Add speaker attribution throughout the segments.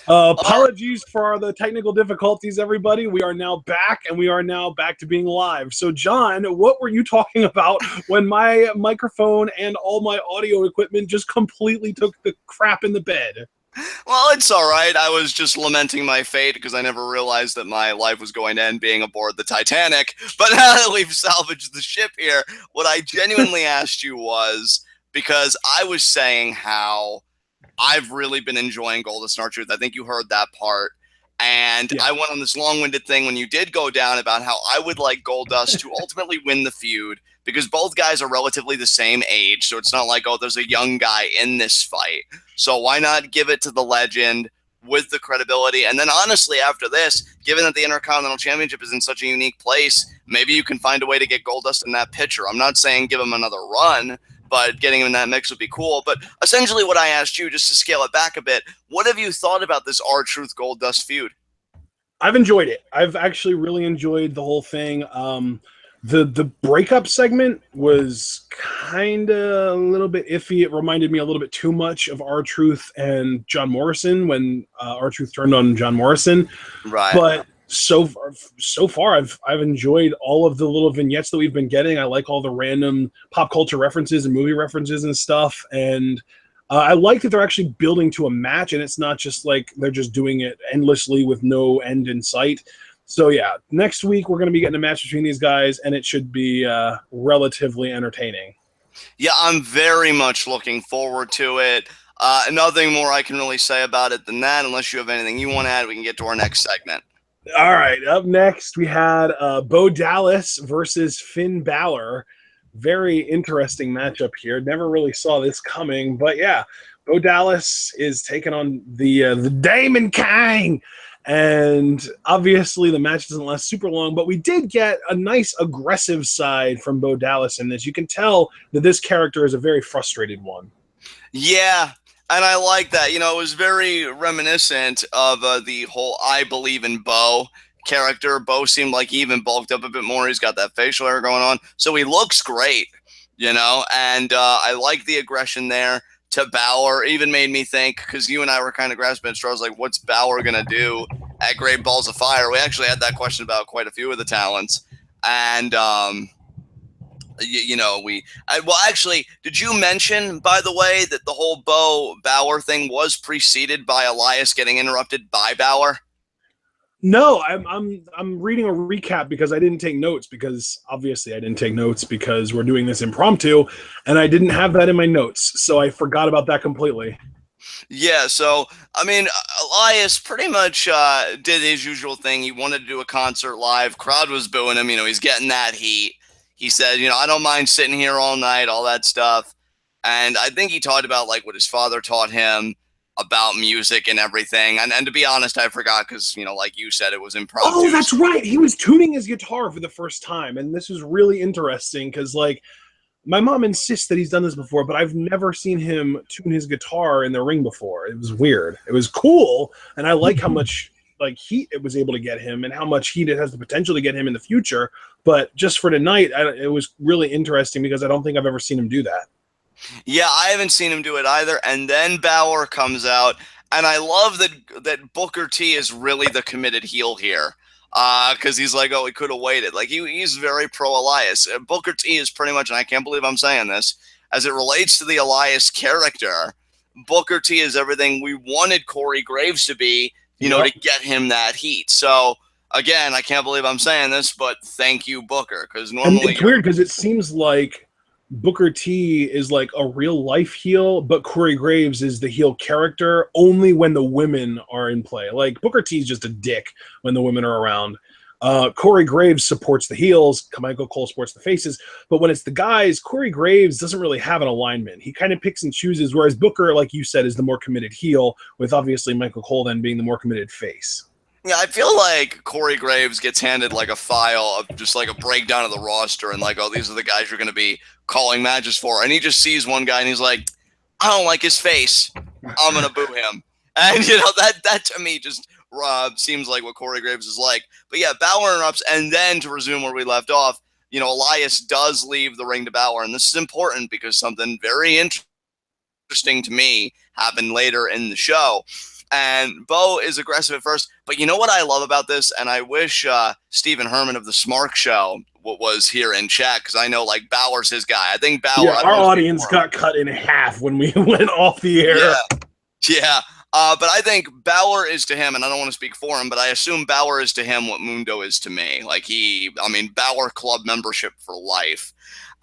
Speaker 1: Apologies for the technical difficulties, everybody. We are now back, and we are now back to being live. So, John, what were you talking about when my microphone and all my audio equipment just completely took the crap in the bed?
Speaker 2: Well, it's all right. I was just lamenting my fate because I never realized that my life was going to end being aboard the Titanic. But now that we've salvaged the ship here, what I genuinely asked you was because I was saying how I've really been enjoying Goldust and R-Truth. I think you heard that part. And
Speaker 1: Yeah.
Speaker 2: I went on this long-winded thing when you did go down about how I would like Goldust to ultimately win the feud because both guys are relatively the same age. So it's not like, oh, there's a young guy in this fight. So why not give it to the legend with the credibility? And then honestly, after this, given that the Intercontinental Championship is in such a unique place, maybe you can find a way to get Goldust in that picture. I'm not saying give him another run, but getting him in that mix would be cool. But essentially what I asked you, just to scale it back a bit, what have you thought about this R-Truth Goldust feud?
Speaker 1: I've enjoyed it. I've actually really enjoyed the whole thing. The breakup segment was kind of a little bit iffy. It reminded me a little bit too much of R-Truth and John Morrison when R-Truth turned on John Morrison.
Speaker 2: Right.
Speaker 1: But so far, I've enjoyed all of the little vignettes that we've been getting. I like all the random pop culture references and movie references and stuff. And I like that they're actually building to a match, and it's not just like they're just doing it endlessly with no end in sight. So yeah, next week we're going to be getting a match between these guys, and it should be relatively entertaining.
Speaker 2: Yeah, I'm very much looking forward to it. Nothing more I can really say about it than that. Unless you have anything you want to add, we can get to our next segment.
Speaker 1: All right, up next we had Bo Dallas versus Finn Balor. Very interesting matchup here. Never really saw this coming, but yeah, Bo Dallas is taking on the Damon King. And obviously the match doesn't last super long, but we did get a nice aggressive side from Bo Dallas in this. You can tell that this character is a very frustrated one.
Speaker 2: Yeah, and I like that. You know, it was very reminiscent of the whole I Believe in Bo character. Bo seemed like he even bulked up a bit more. He's got that facial hair going on. So he looks great, you know, and I like the aggression there. To Balor even made me think, because you and I were kind of grasping at straws, like, what's Balor going to do at Great Balls of Fire? We actually had that question about quite a few of the talents. And, well, actually, did you mention, by the way, that the whole Bo Balor thing was preceded by Elias getting interrupted by Balor?
Speaker 1: No, I'm reading a recap because I didn't take notes, because obviously I didn't take notes because we're doing this impromptu, and I didn't have that in my notes, so I forgot about that completely.
Speaker 2: Yeah, so, I mean, Elias pretty much did his usual thing. He wanted to do a concert live. Crowd was booing him. You know, he's getting that heat. He said, you know, I don't mind sitting here all night, all that stuff. And I think he talked about, like, what his father taught him about music and everything. And to be honest, I forgot because, you know, like you said, it was impromptu.
Speaker 1: Oh, that's right. He was tuning his guitar for the first time. And this was really interesting because, like, my mom insists that he's done this before, but I've never seen him tune his guitar in the ring before. It was weird. It was cool. And I like how much, like, heat it was able to get him and how much heat it has the potential to get him in the future. But just for tonight, it was really interesting because I don't think I've ever seen him do that.
Speaker 2: Yeah, I haven't seen him do it either. And then Balor comes out, and I love that Booker T is really the committed heel here. Because he's like, oh, he could have waited. Like, he's very pro-Elias. Booker T is pretty much, and I can't believe I'm saying this, as it relates to the Elias character, Booker T is everything we wanted Corey Graves to be, you know, to get him that heat. So, again, I can't believe I'm saying this, but thank you, Booker, because normally...
Speaker 1: And it's weird because it seems like Booker T is like a real life heel, but Corey Graves is the heel character only when the women are in play. Like, Booker T is just a dick when the women are around. Corey Graves supports the heels. Michael Cole supports the faces. But when it's the guys, Corey Graves doesn't really have an alignment. He kind of picks and chooses, whereas Booker, like you said, is the more committed heel, with obviously Michael Cole then being the more committed face.
Speaker 2: Yeah, I feel like Corey Graves gets handed like a file of just like a breakdown of the roster and like, oh, these are the guys you're going to be calling matches for. And he just sees one guy and he's like, I don't like his face. I'm going to boo him. And, you know, that to me just seems like what Corey Graves is like. But yeah, Balor interrupts. And then to resume where we left off, you know, Elias does leave the ring to Balor. And this is important because something very interesting to me happened later in the show. And Bo is aggressive at first, but you know what I love about this? And I wish Stephen Herman of the Smark Show was here in chat, because I know like Balor's his guy. I think Balor.
Speaker 1: Yeah, our audience got cut in half when we went off the air.
Speaker 2: Yeah. But I think Balor is to him, and I don't want to speak for him, but I assume Balor is to him what Mundo is to me. Like Balor Club membership for life.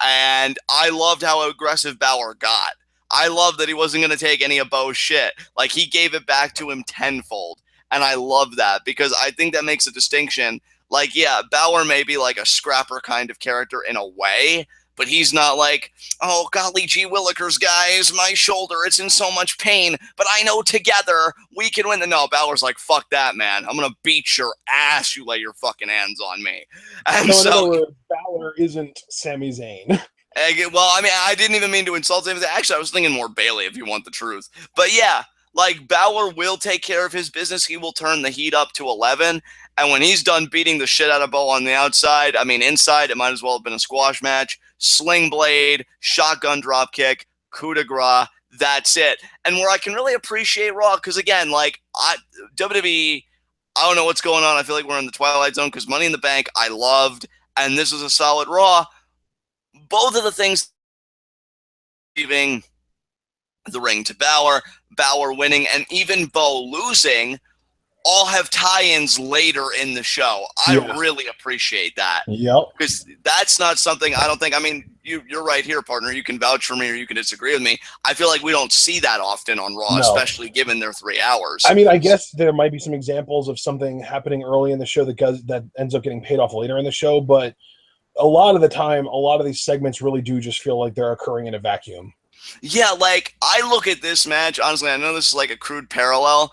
Speaker 2: And I loved how aggressive Balor got. I love that he wasn't going to take any of Bo's shit. Like, he gave it back to him tenfold. And I love that, because I think that makes a distinction. Like, yeah, Balor may be like a scrapper kind of character in a way, but he's not like, oh, golly gee willikers, guys, my shoulder, it's in so much pain, but I know together we can win. No, Balor's like, fuck that, man. I'm going to beat your ass. You lay your fucking hands on me. And
Speaker 1: so in other words, Balor isn't Sami Zayn.
Speaker 2: Well, I mean, I didn't even mean to insult him. Actually, I was thinking more Bailey, if you want the truth. But yeah, like, Balor will take care of his business. He will turn the heat up to 11. And when he's done beating the shit out of Bo on the outside, I mean, inside, it might as well have been a squash match. Sling blade, shotgun drop kick, coup de grace. That's it. And where I can really appreciate Raw, because again, like, WWE, I don't know what's going on. I feel like we're in the Twilight Zone, because Money in the Bank, I loved. And this was a solid Raw. Both of the things, leaving the ring to Balor, Balor winning, and even Bo losing, all have tie-ins later in the show. I really appreciate that.
Speaker 1: Yep.
Speaker 2: Because that's not something I don't think, I mean, you're right here, partner. You can vouch for me or you can disagree with me. I feel like we don't see that often on Raw, especially given their 3 hours.
Speaker 1: I mean, I guess there might be some examples of something happening early in the show that ends up getting paid off later in the show, but a lot of the time, a lot of these segments really do just feel like they're occurring in a vacuum.
Speaker 2: Yeah, like, I look at this match, honestly, I know this is like a crude parallel,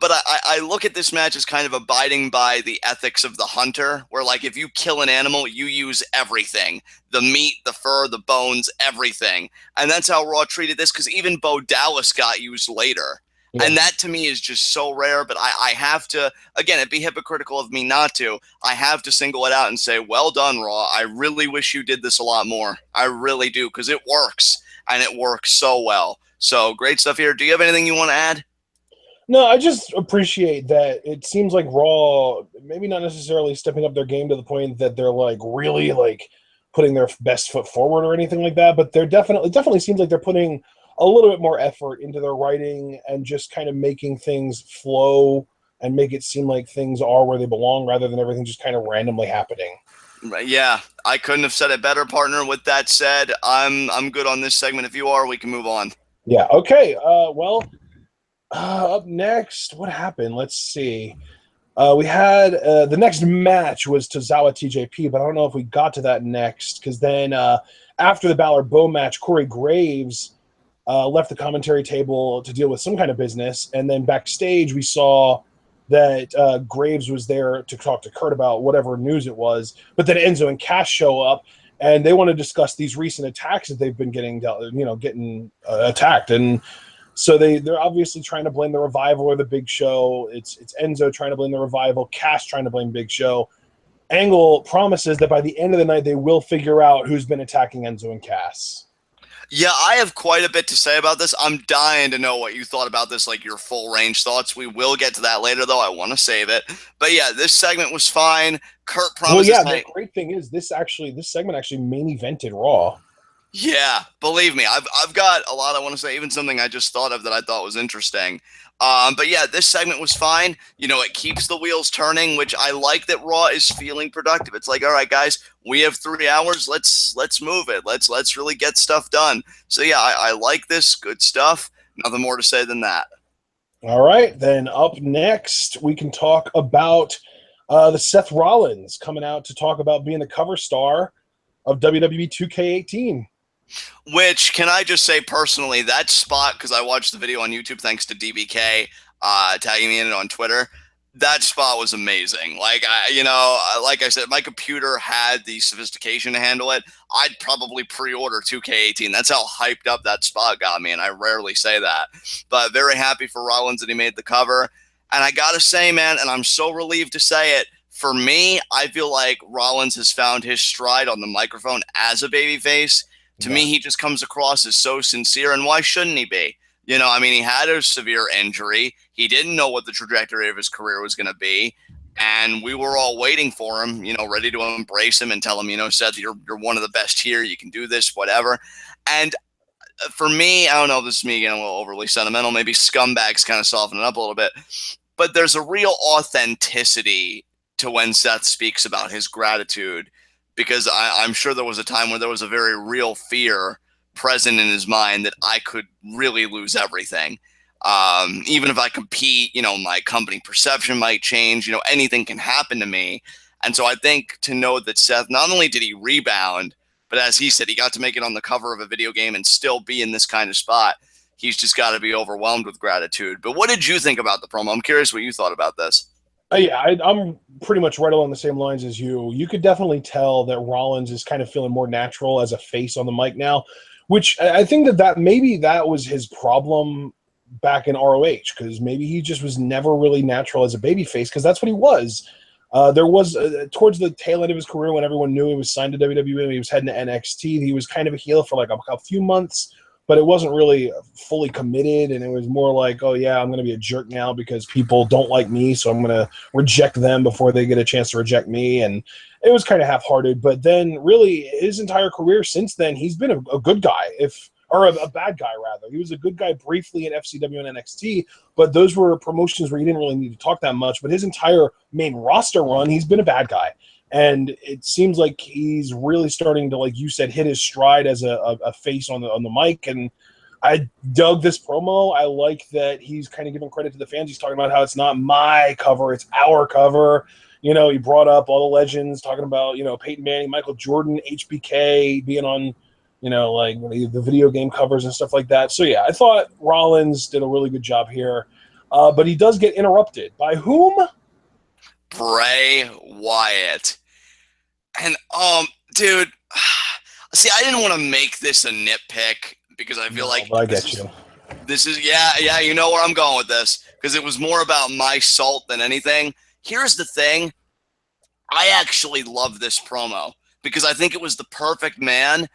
Speaker 2: but I look at this match as kind of abiding by the ethics of the hunter, where, like, if you kill an animal, you use everything. The meat, the fur, the bones, everything. And that's how Raw treated this, because even Bo Dallas got used later. Yeah. And that, to me, is just so rare, but I have to, again, it'd be hypocritical of me not to. I have to single it out and say, well done, Raw. I really wish you did this a lot more. I really do, because it works, and it works so well. So, great stuff here. Do you have anything you want to add?
Speaker 1: No, I just appreciate that it seems like Raw, maybe not necessarily stepping up their game to the point that they're like really like putting their best foot forward or anything like that, but it definitely seems like they're putting a little bit more effort into their writing and just kind of making things flow and make it seem like things are where they belong rather than everything just kind of randomly happening.
Speaker 2: Yeah, I couldn't have said it better, partner. With that said, I'm good on this segment. If you are, we can move on.
Speaker 1: Yeah, okay. Up next, what happened? Let's see. We had the next match was Tozawa TJP, but I don't know if we got to that next, because then after the Balor Bo match, Corey Graves left the commentary table to deal with some kind of business, and then backstage we saw that Graves was there to talk to Kurt about whatever news it was, but then Enzo and Cass show up, and they want to discuss these recent attacks that they've been getting attacked, and so they're obviously trying to blame the Revival or the Big Show. It's Enzo trying to blame the Revival, Cass trying to blame Big Show. Angle promises that by the end of the night they will figure out who's been attacking Enzo and Cass.
Speaker 2: Yeah, I have quite a bit to say about this. I'm dying to know what you thought about this, like your full range thoughts. We will get to that later, though. I want to save it. But yeah, this segment was fine. Kurt promises.
Speaker 1: Well, yeah, the great thing is this segment actually main evented Raw.
Speaker 2: Yeah, believe me, I've got a lot I want to say, even something I just thought of that I thought was interesting. But yeah, this segment was fine. You know, it keeps the wheels turning, which I like that Raw is feeling productive. It's like, all right, guys, we have 3 hours. Let's move it. Let's really get stuff done. So yeah, I like this. Good stuff. Nothing more to say than that.
Speaker 1: All right, then up next, we can talk about the Seth Rollins coming out to talk about being the cover star of WWE 2K18.
Speaker 2: Which, can I just say personally, that spot, because I watched the video on YouTube thanks to DBK tagging me in it on Twitter, that spot was amazing. Like, like I said, my computer had the sophistication to handle it. I'd probably pre-order 2K18. That's how hyped up that spot got me, and I rarely say that. But very happy for Rollins that he made the cover. And I gotta say, man, and I'm so relieved to say it, for me, I feel like Rollins has found his stride on the microphone as a babyface. To me, he just comes across as so sincere, and why shouldn't he be? You know, I mean, he had a severe injury. He didn't know what the trajectory of his career was going to be. And we were all waiting for him, you know, ready to embrace him and tell him, you know, Seth, you're one of the best here. You can do this, whatever. And for me, I don't know if this is me getting a little overly sentimental. Maybe scumbags kind of soften it up a little bit. But there's a real authenticity to when Seth speaks about his gratitude, because I'm sure there was a time where there was a very real fear present in his mind that I could really lose everything. Even if I compete, you know, my company perception might change, you know, anything can happen to me. And so I think to know that Seth, not only did he rebound, but as he said, he got to make it on the cover of a video game and still be in this kind of spot. He's just got to be overwhelmed with gratitude. But what did you think about the promo? I'm curious what you thought about this.
Speaker 1: Yeah, I'm pretty much right along the same lines as you. You could definitely tell that Rollins is kind of feeling more natural as a face on the mic now, which I think that maybe that was his problem back in ROH, because maybe he just was never really natural as a babyface, because that's what he was. There was towards the tail end of his career, when everyone knew he was signed to WWE and he was heading to NXT, he was kind of a heel for like a few months, but it wasn't really fully committed, and it was more like, oh yeah, I'm going to be a jerk now because people don't like me, so I'm going to reject them before they get a chance to reject me, and it was kind of half-hearted. But then really his entire career since then, he's been a good guy, or a bad guy rather. He was a good guy briefly in FCW and NXT, but those were promotions where he didn't really need to talk that much. But his entire main roster run, he's been a bad guy. And it seems like he's really starting to, like you said, hit his stride as a face on the mic. And I dug this promo. I like that he's kind of giving credit to the fans. He's talking about how it's not my cover, it's our cover. You know, he brought up all the legends, talking about, you know, Peyton Manning, Michael Jordan, HBK being on, you know, like the video game covers and stuff like that. So, yeah, I thought Rollins did a really good job here. But he does get interrupted. By whom?
Speaker 2: Bray Wyatt. And, dude, see, I didn't want to make this a nitpick because I feel like
Speaker 1: I get you.
Speaker 2: This is, yeah, you know where I'm going with this, because it was more about my salt than anything. Here's the thing. I actually love this promo because I think it was the perfect man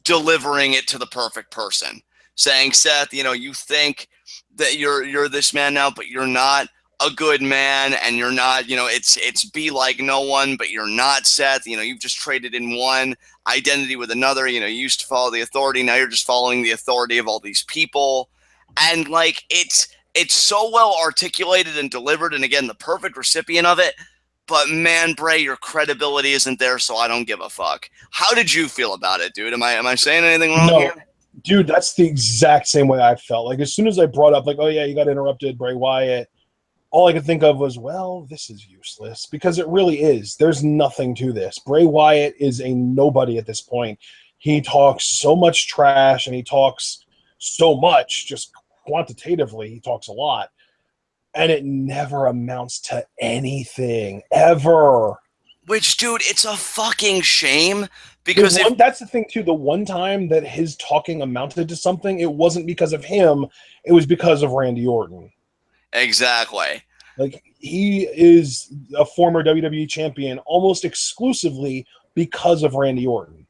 Speaker 2: delivering it to the perfect person, saying, Seth, you know, you think that you're this man now, but you're not a good man, and you're not, you know, it's be like no one, but you're not, Seth. You know, you've just traded in one identity with another. You know, you used to follow the authority, now you're just following the authority of all these people. And like it's so well articulated and delivered, and again, the perfect recipient of it. But man, Bray, your credibility isn't there, so I don't give a fuck. How did you feel about it, dude? Am I saying anything wrong here?
Speaker 1: Dude, that's the exact same way I felt. Like, as soon as I brought up, like, oh yeah, you got interrupted, Bray Wyatt, all I could think of was, well, this is useless, because it really is. There's nothing to this. Bray Wyatt is a nobody at this point. He talks so much trash, and he talks so much, just quantitatively, he talks a lot. And it never amounts to anything, ever.
Speaker 2: Which, dude, it's a fucking shame, because
Speaker 1: that's the thing, too. The one time that his talking amounted to something, it wasn't because of him. It was because of Randy Orton.
Speaker 2: Exactly.
Speaker 1: Like, he is a former WWE champion almost exclusively because of Randy Orton.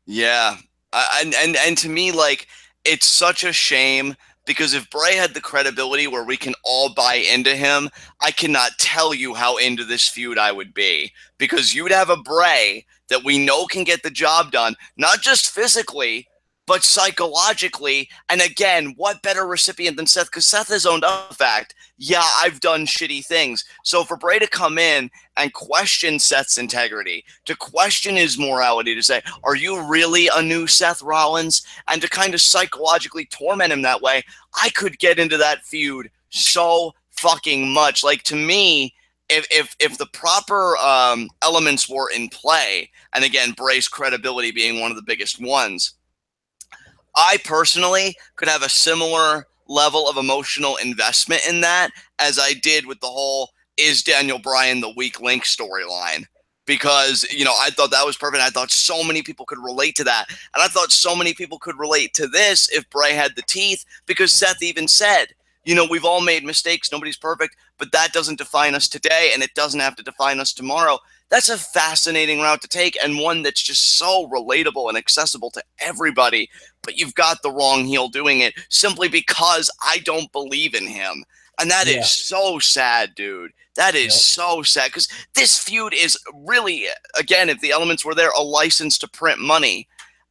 Speaker 2: Yeah. And to me, like, it's such a shame, because if Bray had the credibility where we can all buy into him, I cannot tell you how into this feud I would be, because you'd have a Bray that we know can get the job done, not just physically, but psychologically. And again, what better recipient than Seth? Because Seth has owned up the fact, yeah, I've done shitty things. So for Bray to come in and question Seth's integrity, to question his morality, to say, are you really a new Seth Rollins? And to kind of psychologically torment him that way, I could get into that feud so fucking much. Like, to me, if the proper elements were in play, and again, Bray's credibility being one of the biggest ones, I personally could have a similar level of emotional investment in that as I did with the whole is Daniel Bryan the weak link storyline. Because, you know, I thought that was perfect. I thought so many people could relate to that. And I thought so many people could relate to this if Bray had the teeth, because Seth even said, we've all made mistakes. Nobody's perfect, but that doesn't define us today, and it doesn't have to define us tomorrow. That's a fascinating route to take, and one that's just so relatable and accessible to everybody. But you've got the wrong heel doing it simply because I don't believe in him. And that is so sad, dude. That is so sad, because this feud is really, again, if the elements were there, a license to print money.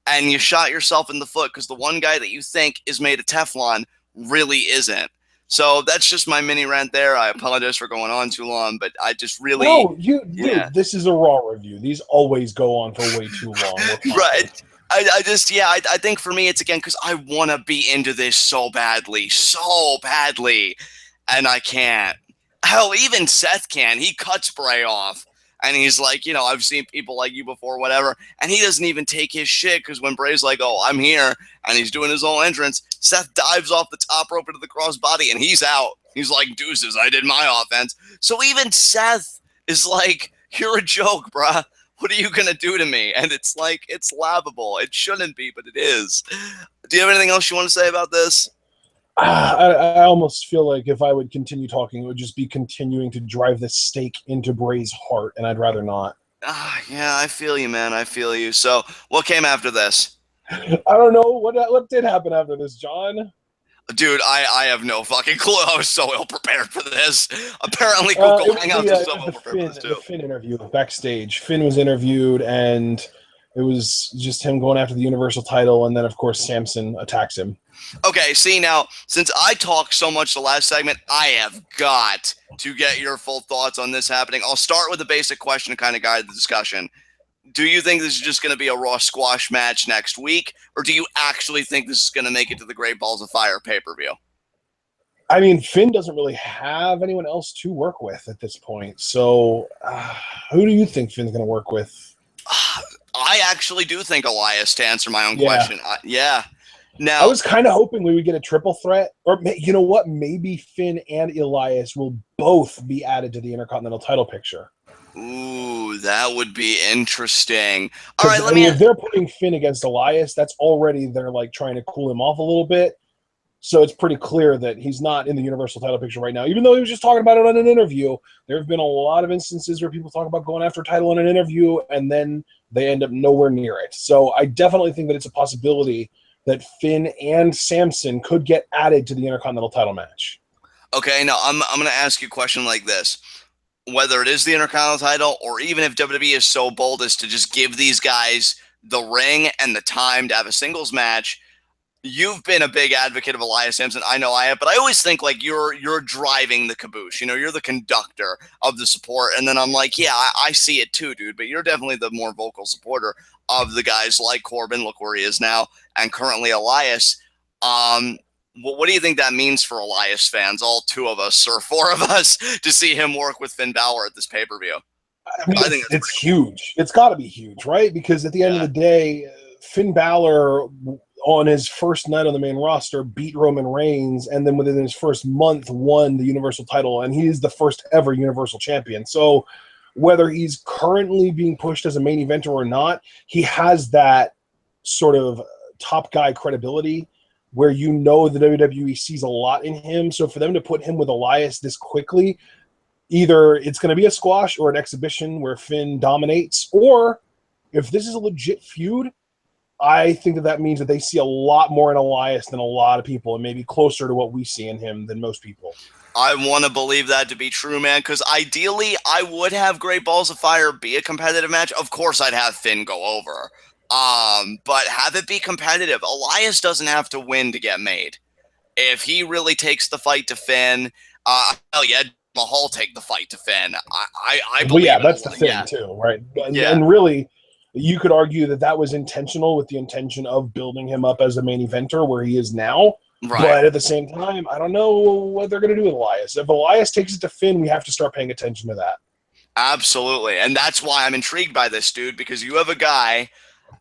Speaker 2: And you shot yourself in the foot because the one guy that you think is made of Teflon really isn't. So that's just my mini rant there. I apologize for going on too long, but I just really...
Speaker 1: No, dude, this is a Raw review. These always go on for way too long.
Speaker 2: Right. I think for me, it's again, because I want to be into this so badly, and I can't. Hell, even Seth can. He cuts Bray off. And he's like, I've seen people like you before, whatever. And he doesn't even take his shit, because when Bray's like, oh, I'm here, and he's doing his own entrance, Seth dives off the top rope into the crossbody, and he's out. He's like, deuces, I did my offense. So even Seth is like, you're a joke, bruh. What are you going to do to me? And it's like, it's laughable. It shouldn't be, but it is. Do you have anything else you want to say about this?
Speaker 1: I almost feel like if I would continue talking, it would just be continuing to drive the stake into Bray's heart, and I'd rather not.
Speaker 2: Yeah, I feel you, man. I feel you. So, what came after this?
Speaker 1: I don't know. What did happen after this, John?
Speaker 2: Dude, I have no fucking clue. I was so ill prepared for this. Apparently, Google Hangouts is so ill prepared for this, too.
Speaker 1: The Finn interview backstage. Finn was interviewed, and it was just him going after the Universal title, and then, of course, Samson attacks him.
Speaker 2: Okay, see, now, since I talked so much the last segment, I have got to get your full thoughts on this happening. I'll start with a basic question to kind of guide the discussion. Do you think this is just going to be a Raw squash match next week, or do you actually think this is going to make it to the Great Balls of Fire pay-per-view?
Speaker 1: I mean, Finn doesn't really have anyone else to work with at this point, so who do you think Finn's going to work with?
Speaker 2: I actually do think Elias, to answer my own question. Now,
Speaker 1: I was kind of hoping we would get a triple threat, or you know what? Maybe Finn and Elias will both be added to the Intercontinental title picture.
Speaker 2: Ooh, that would be interesting. All right,
Speaker 1: if they're putting Finn against Elias, that's already they're like trying to cool him off a little bit. So it's pretty clear that he's not in the Universal title picture right now, even though he was just talking about it on an interview. There have been a lot of instances where people talk about going after a title in an interview, and then they end up nowhere near it. So I definitely think that it's a possibility that Finn and Samson could get added to the Intercontinental title match.
Speaker 2: Okay, now I'm going to ask you a question like this. Whether it is the Intercontinental title, or even if WWE is so bold as to just give these guys the ring and the time to have a singles match, you've been a big advocate of Elias Samson. I know I have, but I always think like you're driving the caboose. You're the conductor of the support. And then I'm like, yeah, I see it too, dude. But you're definitely the more vocal supporter of the guys like Corbin. Look where he is now, and currently Elias. What do you think that means for Elias fans, all two of us or four of us, to see him work with Finn Balor at this pay-per-view?
Speaker 1: I think it's huge. It's got to be huge, right? Because at the end of the day, Finn Balor, on his first night on the main roster, beat Roman Reigns, and then within his first month won the Universal title, and he is the first ever Universal Champion. So whether he's currently being pushed as a main eventer or not, he has that sort of top guy credibility where the WWE sees a lot in him. So for them to put him with Elias this quickly, either it's going to be a squash or an exhibition where Finn dominates, or if this is a legit feud, I think that means that they see a lot more in Elias than a lot of people, and maybe closer to what we see in him than most people.
Speaker 2: I want to believe that to be true, man, because ideally I would have Great Balls of Fire be a competitive match. Of course I'd have Finn go over. But have it be competitive. Elias doesn't have to win to get made. If he really takes the fight to Finn, hell yeah, Mahal take the fight to Finn. I believe.
Speaker 1: Well, yeah, that's the thing too, right? And really, you could argue that was intentional, with the intention of building him up as a main eventer where he is now. Right. But at the same time, I don't know what they're going to do with Elias. If Elias takes it to Finn, we have to start paying attention to that.
Speaker 2: Absolutely, and that's why I'm intrigued by this, dude, because you have a guy.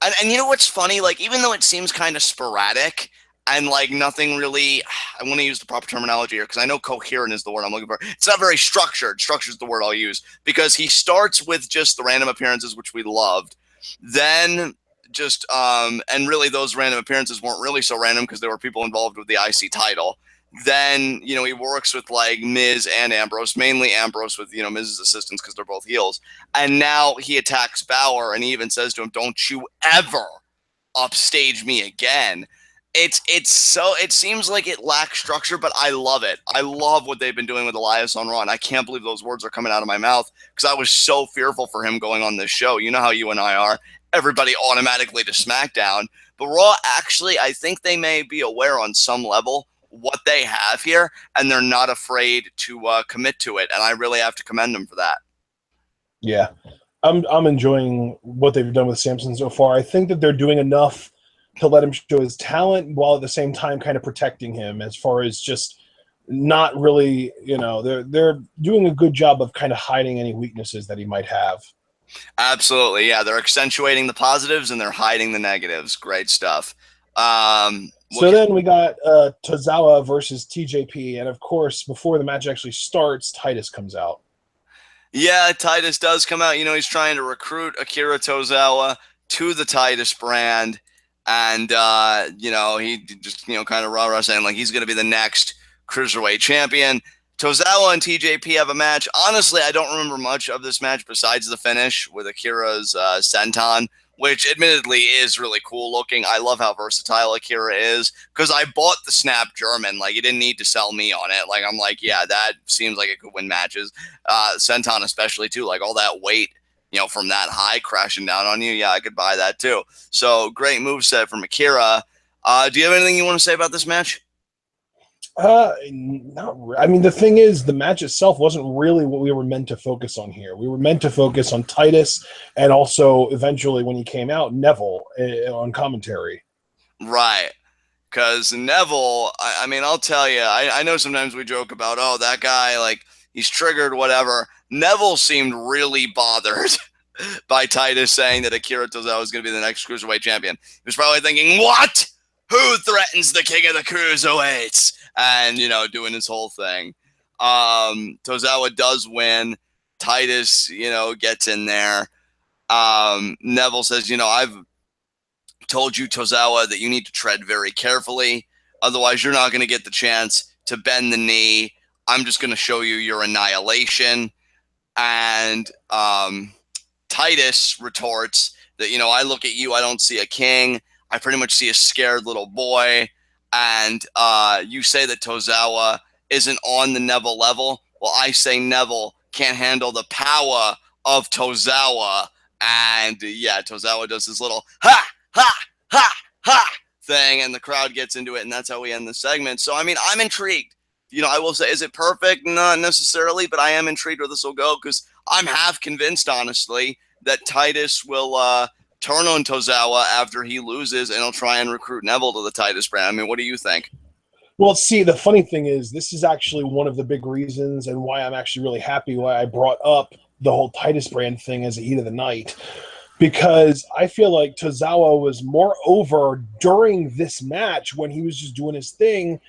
Speaker 2: And you know what's funny? Like, even though it seems kind of sporadic and like nothing really, I want to use the proper terminology here because I know coherent is the word I'm looking for. It's not very structured. Structure is the word I'll use, because he starts with just the random appearances, which we loved. Then just, and really those random appearances weren't really so random because there were people involved with the IC title. Then, he works with like Miz and Ambrose, mainly Ambrose with, Miz's assistants because they're both heels. And now he attacks Balor and he even says to him, "Don't you ever upstage me again." It seems like it lacks structure, but I love it. I love what they've been doing with Elias on Raw, and I can't believe those words are coming out of my mouth because I was so fearful for him going on this show. You know how you and I are. Everybody automatically to SmackDown. But Raw, actually, I think they may be aware on some level what they have here, and they're not afraid to commit to it, and I really have to commend them for that.
Speaker 1: Yeah. I'm enjoying what they've done with Samson so far. I think that they're doing enough to let him show his talent while at the same time kind of protecting him as far as just not really, they're doing a good job of kind of hiding any weaknesses that he might have.
Speaker 2: Absolutely, yeah. They're accentuating the positives and they're hiding the negatives. Great stuff.
Speaker 1: So then we got Tozawa versus TJP, and of course, before the match actually starts, Titus comes out.
Speaker 2: Yeah, Titus does come out. He's trying to recruit Akira Tozawa to the Titus brand, and he just kind of rah-rah saying like he's going to be the next cruiserweight champion. Tozawa and TJP have a match. Honestly, I don't remember much of this match besides the finish with Akira's senton, which admittedly is really cool looking. I love how versatile Akira is because I bought the Snap German. Like, you didn't need to sell me on it. Like, I'm like, yeah, that seems like it could win matches. Senton especially, too. Like, all that weight, from that high crashing down on you. Yeah, I could buy that, too. So, great moveset from Akira. Do you have anything you want to say about this match?
Speaker 1: Not really. I mean, the thing is, the match itself wasn't really what we were meant to focus on here. We were meant to focus on Titus and also eventually when he came out, Neville on commentary.
Speaker 2: Right. Because Neville, I mean, I'll tell you, I know sometimes we joke about, oh, that guy, like, he's triggered, whatever. Neville seemed really bothered by Titus saying that Akira Tozawa is going to be the next Cruiserweight champion. He was probably thinking, what? Who threatens the king of the Cruiserweights? And, doing his whole thing. Tozawa does win. Titus, gets in there. Neville says, I've told you, Tozawa, that you need to tread very carefully. Otherwise, you're not going to get the chance to bend the knee. I'm just going to show you your annihilation. And Titus retorts that, I look at you, I don't see a king. I pretty much see a scared little boy. And you say that Tozawa isn't on the Neville level. Well, I say Neville can't handle the power of Tozawa. And yeah, Tozawa does this little ha, ha, ha, ha thing, and the crowd gets into it, and that's how we end the segment. So, I mean, I'm intrigued. I will say, is it perfect? Not necessarily, but I am intrigued where this will go because I'm half convinced, honestly, that Titus will turn on Tozawa after he loses, and he'll try and recruit Neville to the Titus brand. I mean, what do you think?
Speaker 1: Well, see, the funny thing is, this is actually one of the big reasons and why I'm actually really happy why I brought up the whole Titus brand thing as a heat of the night. Because I feel like Tozawa was more over during this match when he was just doing his thing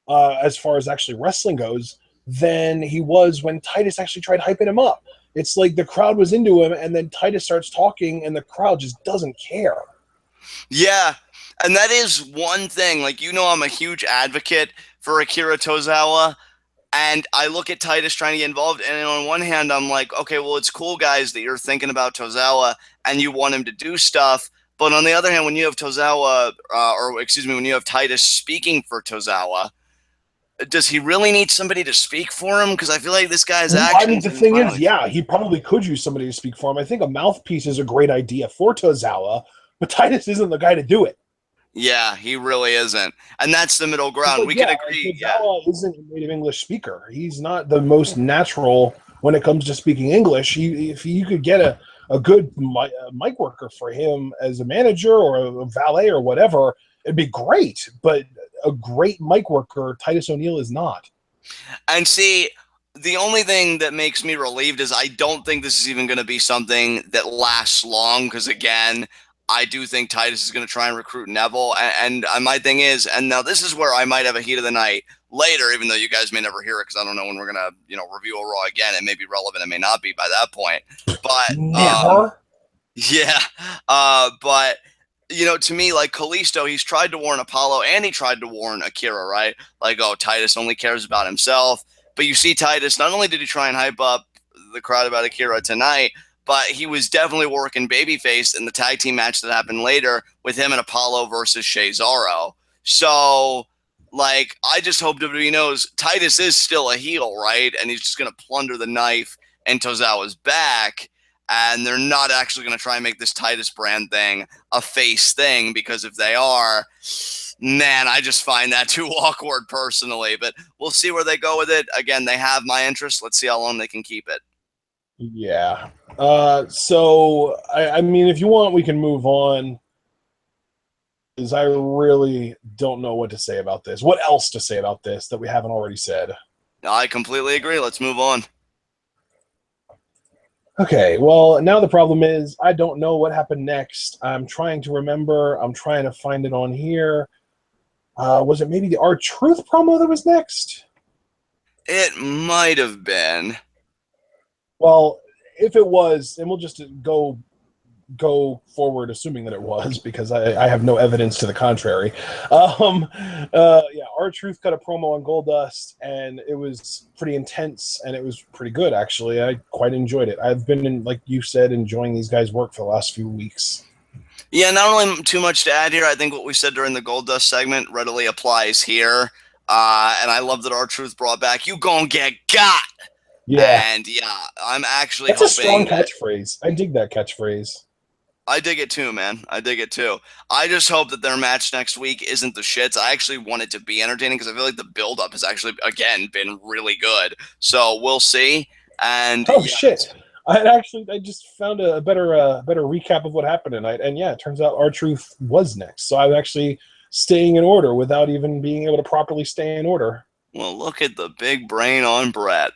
Speaker 1: as far as actually wrestling goes than he was when Titus actually tried hyping him up. It's like the crowd was into him, and then Titus starts talking, and the crowd just doesn't care.
Speaker 2: Yeah, and that is one thing. Like, I'm a huge advocate for Akira Tozawa, and I look at Titus trying to get involved, and on one hand, I'm like, okay, well, it's cool, guys, that you're thinking about Tozawa, and you want him to do stuff. But on the other hand, when you have Tozawa, when you have Titus speaking for Tozawa, does he really need somebody to speak for him? Because I feel like this guy's actions.
Speaker 1: I mean, the thing is, yeah, he probably could use somebody to speak for him. I think a mouthpiece is a great idea for Tozawa, but Titus isn't the guy to do it.
Speaker 2: Yeah, he really isn't. And that's the middle ground. We could agree.
Speaker 1: Tozawa isn't a native English speaker. He's not the most natural when it comes to speaking English. If you could get a good mic worker for him as a manager or a valet or whatever, it'd be great. But a great mic worker, Titus O'Neil is not.
Speaker 2: And see, the only thing that makes me relieved is I don't think this is even going to be something that lasts long because, again, I do think Titus is going to try and recruit Neville. And my thing is, and now this is where I might have a heat of the night later, even though you guys may never hear it because I don't know when we're going to, review a Raw again. It may be relevant. It may not be by that point. But
Speaker 1: never.
Speaker 2: Yeah. But to me, like Kalisto, he's tried to warn Apollo and he tried to warn Akira, right? Like, oh, Titus only cares about himself. But you see, Titus, not only did he try and hype up the crowd about Akira tonight, but he was definitely working babyface in the tag team match that happened later with him and Apollo versus Cesaro. So, like, I just hope WWE knows Titus is still a heel, right? And he's just going to plunder the knife in Tozawa's back. And they're not actually going to try and make this Titus brand thing a face thing, because if they are, man, I just find that too awkward personally. But we'll see where they go with it. Again, they have my interest. Let's see how long they can keep it.
Speaker 1: Yeah. So, I mean, if you want, we can move on. Because I really don't know what to say about this. What else to say about this that we haven't already said?
Speaker 2: I completely agree. Let's move on.
Speaker 1: Okay, well, now the problem is I don't know what happened next. I'm trying to remember. I'm trying to find it on here. Was it maybe the R-Truth promo that was next?
Speaker 2: It might have been.
Speaker 1: Well, if it was, and we'll just go forward assuming that it was, because I have no evidence to the contrary. Yeah, R-Truth cut a promo on Goldust, and it was pretty intense, and it was pretty good, actually. I quite enjoyed it. I've been, like you said, enjoying these guys' work for the last few weeks.
Speaker 2: Yeah, not only too much to add here. I think what we said during the Goldust segment readily applies here. And I love that R-Truth brought back, "You gon' get got."
Speaker 1: Yeah.
Speaker 2: And yeah, I'm actually
Speaker 1: That's a
Speaker 2: hoping
Speaker 1: strong catchphrase. I dig that catchphrase.
Speaker 2: I dig it too, man. I dig it too. I just hope that their match next week isn't the shits. I actually want it to be entertaining because I feel like the build-up has actually, again, been really good. So we'll see. And
Speaker 1: oh, yeah. Shit. I just found a better recap of what happened tonight. And yeah, it turns out R-Truth was next. So I'm actually staying in order without even being able to properly stay in order.
Speaker 2: Well, look at the big brain on Brett.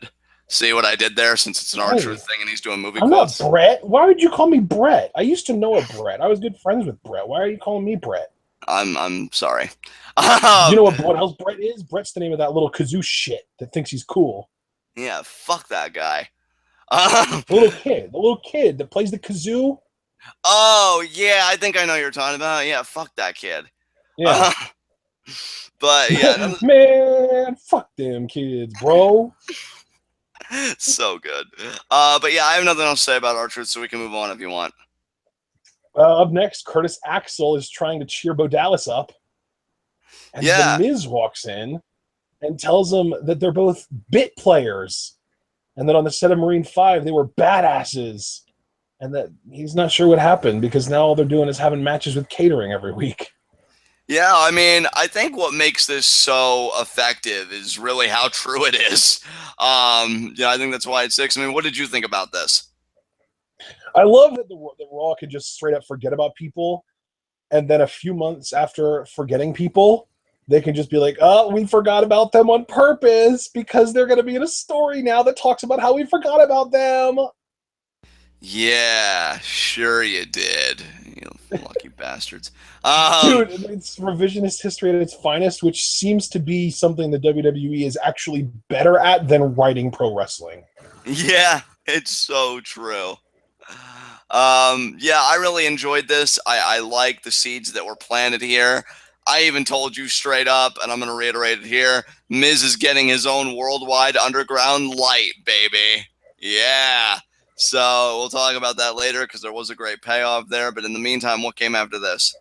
Speaker 2: See what I did there, since it's an R-Truth thing and he's doing movie quotes?
Speaker 1: I'm not Brett. Why would you call me Brett? I used to know a Brett. I was good friends with Brett. Why are you calling me Brett?
Speaker 2: I'm sorry.
Speaker 1: You know what else Brett is? Brett's the name of that little kazoo shit that thinks he's cool.
Speaker 2: Yeah, fuck that guy.
Speaker 1: The little kid that plays the kazoo.
Speaker 2: Oh, yeah, I think I know what you're talking about. Yeah, fuck that kid.
Speaker 1: Yeah.
Speaker 2: But yeah.
Speaker 1: Man, fuck them kids, bro.
Speaker 2: So good. But yeah, I have nothing else to say about R-Truth, so we can move on if you want.
Speaker 1: Up next, Curtis Axel is trying to cheer Bo Dallas up. And The Miz walks in and tells them that they're both bit players. And that on the set of Marine 5, they were badasses. And that he's not sure what happened, because now all they're doing is having matches with catering every week.
Speaker 2: Yeah, I mean, I think what makes this so effective is really how true it is. I think that's why it's 6. I mean, what did you think about this?
Speaker 1: I love that the Raw could just straight up forget about people, and then a few months after forgetting people, they can just be like, "Oh, we forgot about them on purpose because they're going to be in a story now that talks about how we forgot about them."
Speaker 2: Yeah, sure you did. You lucky bastards.
Speaker 1: Dude, it's revisionist history at its finest, which seems to be something the WWE is actually better at than writing pro wrestling.
Speaker 2: Yeah, it's so true. Yeah, I really enjoyed this. I like the seeds that were planted here. I even told you straight up, and I'm going to reiterate it here, Miz is getting his own worldwide underground light, baby. Yeah. So we'll talk about that later, because there was a great payoff there. But in the meantime, what came after this?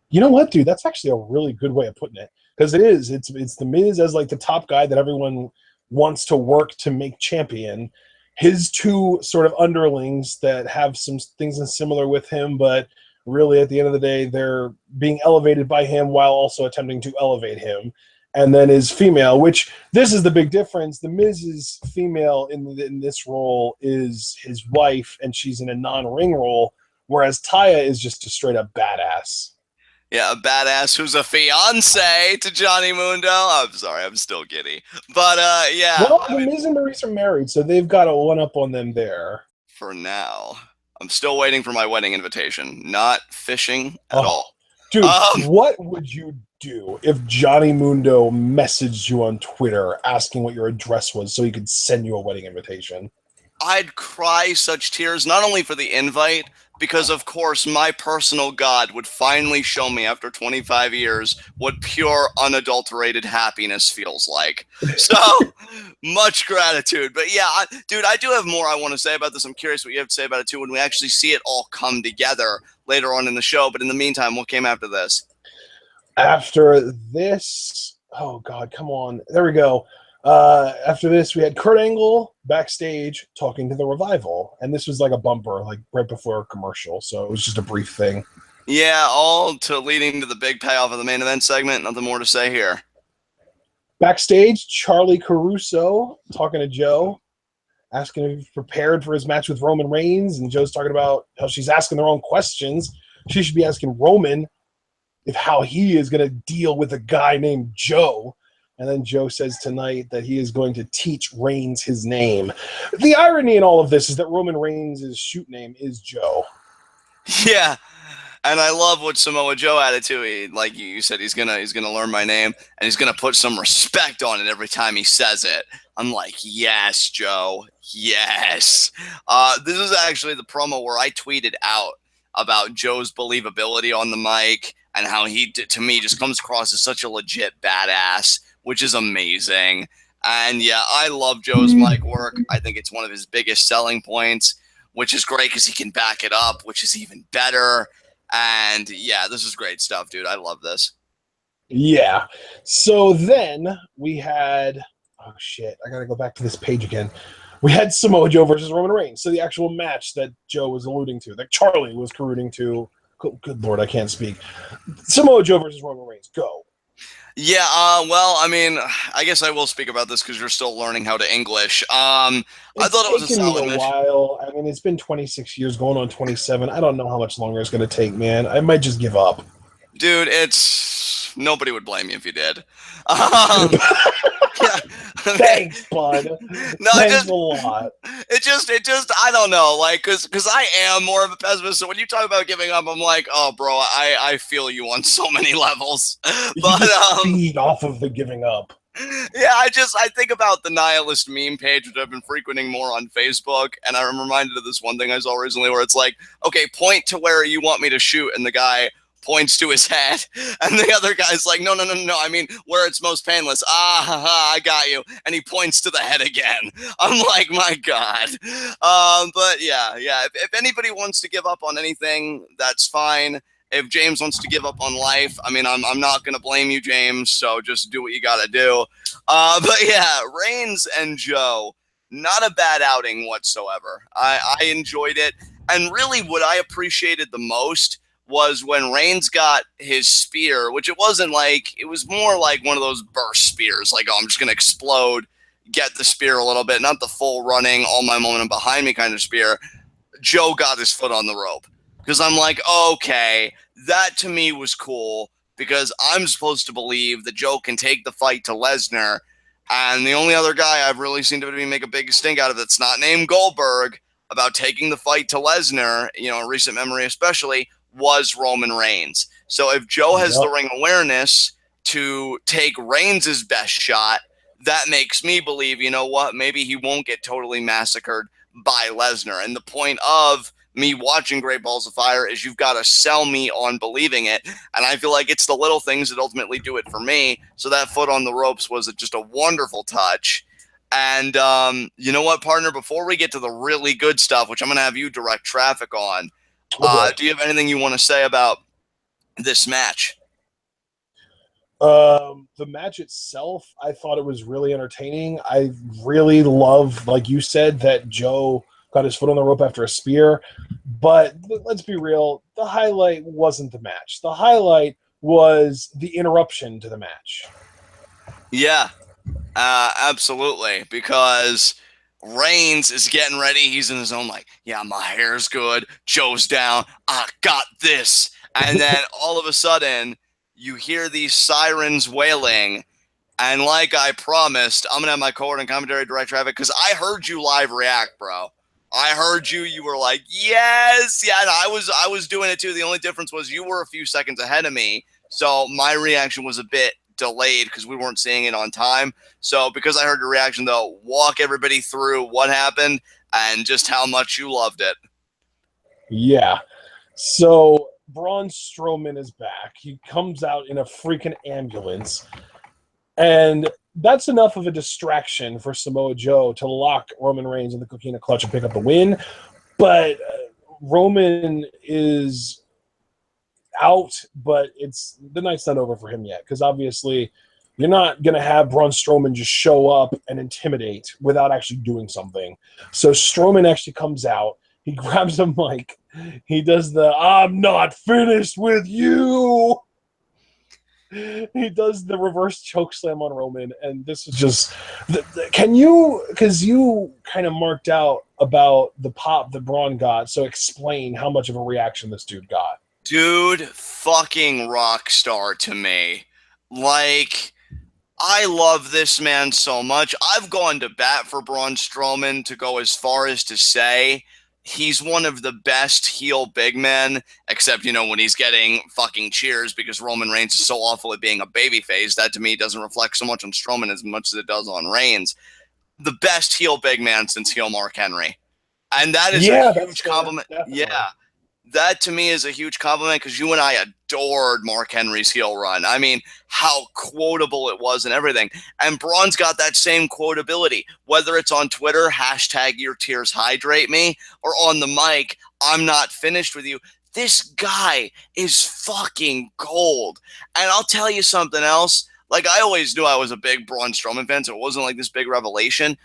Speaker 1: You know what, dude? That's actually a really good way of putting it, because it's the Miz as like the top guy that everyone wants to work to make champion. His two sort of underlings that have some things in similar with him, but really at the end of the day, they're being elevated by him while also attempting to elevate him. And then his female, which this is the big difference. The Miz's female in this role is his wife, and she's in a non-ring role, whereas Taya is just a straight-up badass.
Speaker 2: Yeah, a badass who's a fiance to Johnny Mundo. I'm sorry, I'm still giddy. But, yeah.
Speaker 1: Well, the Miz and Maurice are married, so they've got a one-up on them there.
Speaker 2: For now. I'm still waiting for my wedding invitation. Not fishing at all.
Speaker 1: Dude, what would you do if Johnny Mundo messaged you on Twitter asking what your address was so he could send you a wedding invitation?
Speaker 2: I'd cry such tears, not only for the invite, because of course my personal god would finally show me after 25 years what pure unadulterated happiness feels like. So much gratitude. But yeah, dude, I do have more I want to say about this. I'm curious what you have to say about it too when we actually see it all come together later on in the show. But in the meantime, what came after this?
Speaker 1: After this, oh God, come on. There we go. After this, we had Kurt Angle backstage talking to the Revival. And this was like a bumper, like right before a commercial. So it was just a brief thing.
Speaker 2: Yeah, all to leading to the big payoff of the main event segment. Nothing more to say here.
Speaker 1: Backstage, Charlie Caruso talking to Joe, asking if he's prepared for his match with Roman Reigns. And Joe's talking about how she's asking the wrong questions. She should be asking Roman if how he is going to deal with a guy named Joe. And then Joe says tonight that he is going to teach Reigns his name. The irony in all of this is that Roman Reigns' shoot name is Joe.
Speaker 2: Yeah. And I love what Samoa Joe added too. He, like you said, he's gonna learn my name and he's gonna put some respect on it every time he says it. I'm like, yes, Joe, yes. This is actually the promo where I tweeted out about Joe's believability on the mic and how he, to me, just comes across as such a legit badass, which is amazing. And yeah, I love Joe's mic work. I think it's one of his biggest selling points, which is great because he can back it up, which is even better. And yeah, this is great stuff, dude. I love this.
Speaker 1: Yeah. So then we had, oh shit, I gotta go back to this page again. We had Samoa Joe versus Roman Reigns. So the actual match that Joe was alluding to, that Charlie was alluding to. Good Lord, I can't speak. Samoa Joe versus Roman Reigns. Go.
Speaker 2: Yeah, well, I mean, I guess I will speak about this because you're still learning how to English. I thought it was a solid match.
Speaker 1: While. I mean, it's been 26 years, going on 27. I don't know how much longer it's going to take, man. I might just give up.
Speaker 2: Dude, nobody would blame you if you did. Yeah.
Speaker 1: Thanks, bud.
Speaker 2: No,
Speaker 1: Thanks a lot.
Speaker 2: It just, I don't know, like, cause I am more of a pessimist. So when you talk about giving up, I'm like, oh, bro, I feel you on so many levels. But
Speaker 1: feed off of the giving up.
Speaker 2: Yeah, I think about the nihilist meme page, which I've been frequenting more on Facebook, and I'm reminded of this one thing I saw recently where it's like, okay, point to where you want me to shoot, and the guy points to his head, and the other guy's like, no, I mean, where it's most painless. I got you. And he points to the head again. I'm like, my God. But yeah, if anybody wants to give up on anything, that's fine. If James wants to give up on life, I mean, I'm not going to blame you, James, so just do what you got to do. But yeah, Reigns and Joe, not a bad outing whatsoever. I enjoyed it. And really what I appreciated the most was when Reigns got his spear, which it wasn't like, it was more like one of those burst spears, like, oh, I'm just going to explode, get the spear a little bit, not the full running, all my momentum behind me kind of spear. Joe got his foot on the rope. Because I'm like, okay, that to me was cool because I'm supposed to believe that Joe can take the fight to Lesnar. And the only other guy I've really seen WWE make a big stink out of that's not named Goldberg about taking the fight to Lesnar, you know, in recent memory especially, was Roman Reigns. So if Joe has the ring awareness to take Reigns' best shot, that makes me believe, you know what, maybe he won't get totally massacred by Lesnar. And the point of me watching Great Balls of Fire is you've got to sell me on believing it. And I feel like it's the little things that ultimately do it for me. So that foot on the ropes was just a wonderful touch. And you know what, partner, before we get to the really good stuff, which I'm going to have you direct traffic on, do you have anything you want to say about this match?
Speaker 1: The match itself, I thought it was really entertaining. I really love, like you said, that Joe got his foot on the rope after a spear. But let's be real, the highlight wasn't the match. The highlight was the interruption to the match.
Speaker 2: Yeah, absolutely. Because Reigns is getting ready. He's in his own like, yeah, my hair's good. Joe's down. I got this. And then all of a sudden, you hear these sirens wailing. And like I promised, I'm going to have my co-ordinator and commentary direct traffic because I heard you live react, bro. I heard you. You were like, yes. Yeah, and I was doing it too. The only difference was you were a few seconds ahead of me. So my reaction was a bit delayed because we weren't seeing it on time. So because I heard your reaction, though, walk everybody through what happened and just how much you loved it.
Speaker 1: Yeah. So Braun Strowman is back. He comes out in a freaking ambulance. And that's enough of a distraction for Samoa Joe to lock Roman Reigns in the Coquina Clutch and pick up the win. But Roman is out, but the night's not over for him yet, because obviously you're not going to have Braun Strowman just show up and intimidate without actually doing something. So Strowman actually comes out. He grabs a mic. He does the "I'm not finished with you." He does the reverse choke slam on Roman, and this is just. Can you, because you kind of marked out about the pop that Braun got, so explain how much of a reaction this dude got.
Speaker 2: Dude, fucking rock star to me. Like, I love this man so much. I've gone to bat for Braun Strowman to go as far as to say he's one of the best heel big men, except, when he's getting fucking cheers because Roman Reigns is so awful at being a babyface. That to me doesn't reflect so much on Strowman as much as it does on Reigns. The best heel big man since heel Mark Henry. And that is a huge compliment. Yeah. That to me is a huge compliment because you and I adored Mark Henry's heel run. I mean, how quotable it was and everything. And Braun's got that same quotability, whether it's on Twitter, #YourTearsHydrateMe, or on the mic, "I'm not finished with you." This guy is fucking gold. And I'll tell you something else. Like, I always knew I was a big Braun Strowman fan, so it wasn't like this big revelation.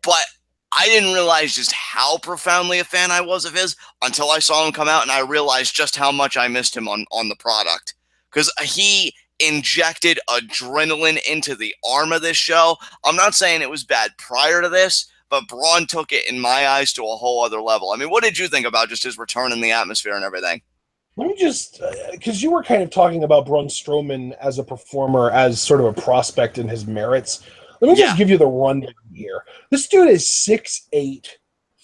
Speaker 2: But I didn't realize just how profoundly a fan I was of his until I saw him come out, and I realized just how much I missed him on the product. Because he injected adrenaline into the arm of this show. I'm not saying it was bad prior to this, but Braun took it, in my eyes, to a whole other level. I mean, what did you think about just his return in the atmosphere and everything?
Speaker 1: Let me just, because you were kind of talking about Braun Strowman as a performer, as sort of a prospect in his merits. Let me just give you the rundown here. This dude is 6'8",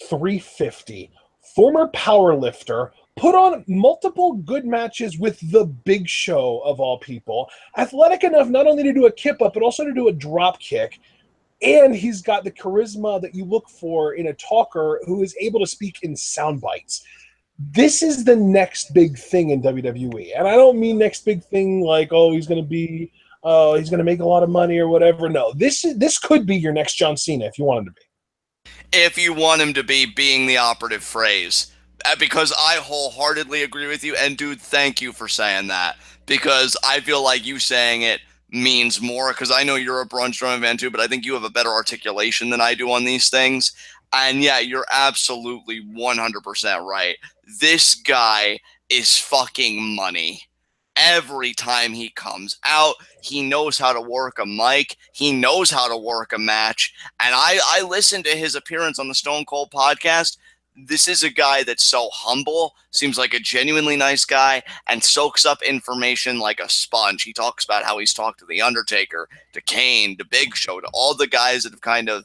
Speaker 1: 350, former powerlifter, put on multiple good matches with the Big Show, of all people, athletic enough not only to do a kip-up, but also to do a drop kick, and he's got the charisma that you look for in a talker who is able to speak in sound bites. This is the next big thing in WWE. And I don't mean next big thing like, oh, he's going to make a lot of money or whatever. No, this could be your next John Cena if you want him to be.
Speaker 2: If you want him to be, being the operative phrase. Because I wholeheartedly agree with you. And dude, thank you for saying that. Because I feel like you saying it means more. Because I know you're a Braun Strowman fan too, but I think you have a better articulation than I do on these things. And yeah, you're absolutely 100% right. This guy is fucking money. Every time he comes out, he knows how to work a mic. He knows how to work a match. And I listened to his appearance on the Stone Cold podcast. This is a guy that's so humble, seems like a genuinely nice guy, and soaks up information like a sponge. He talks about how he's talked to The Undertaker, to Kane, to Big Show, to all the guys that have kind of,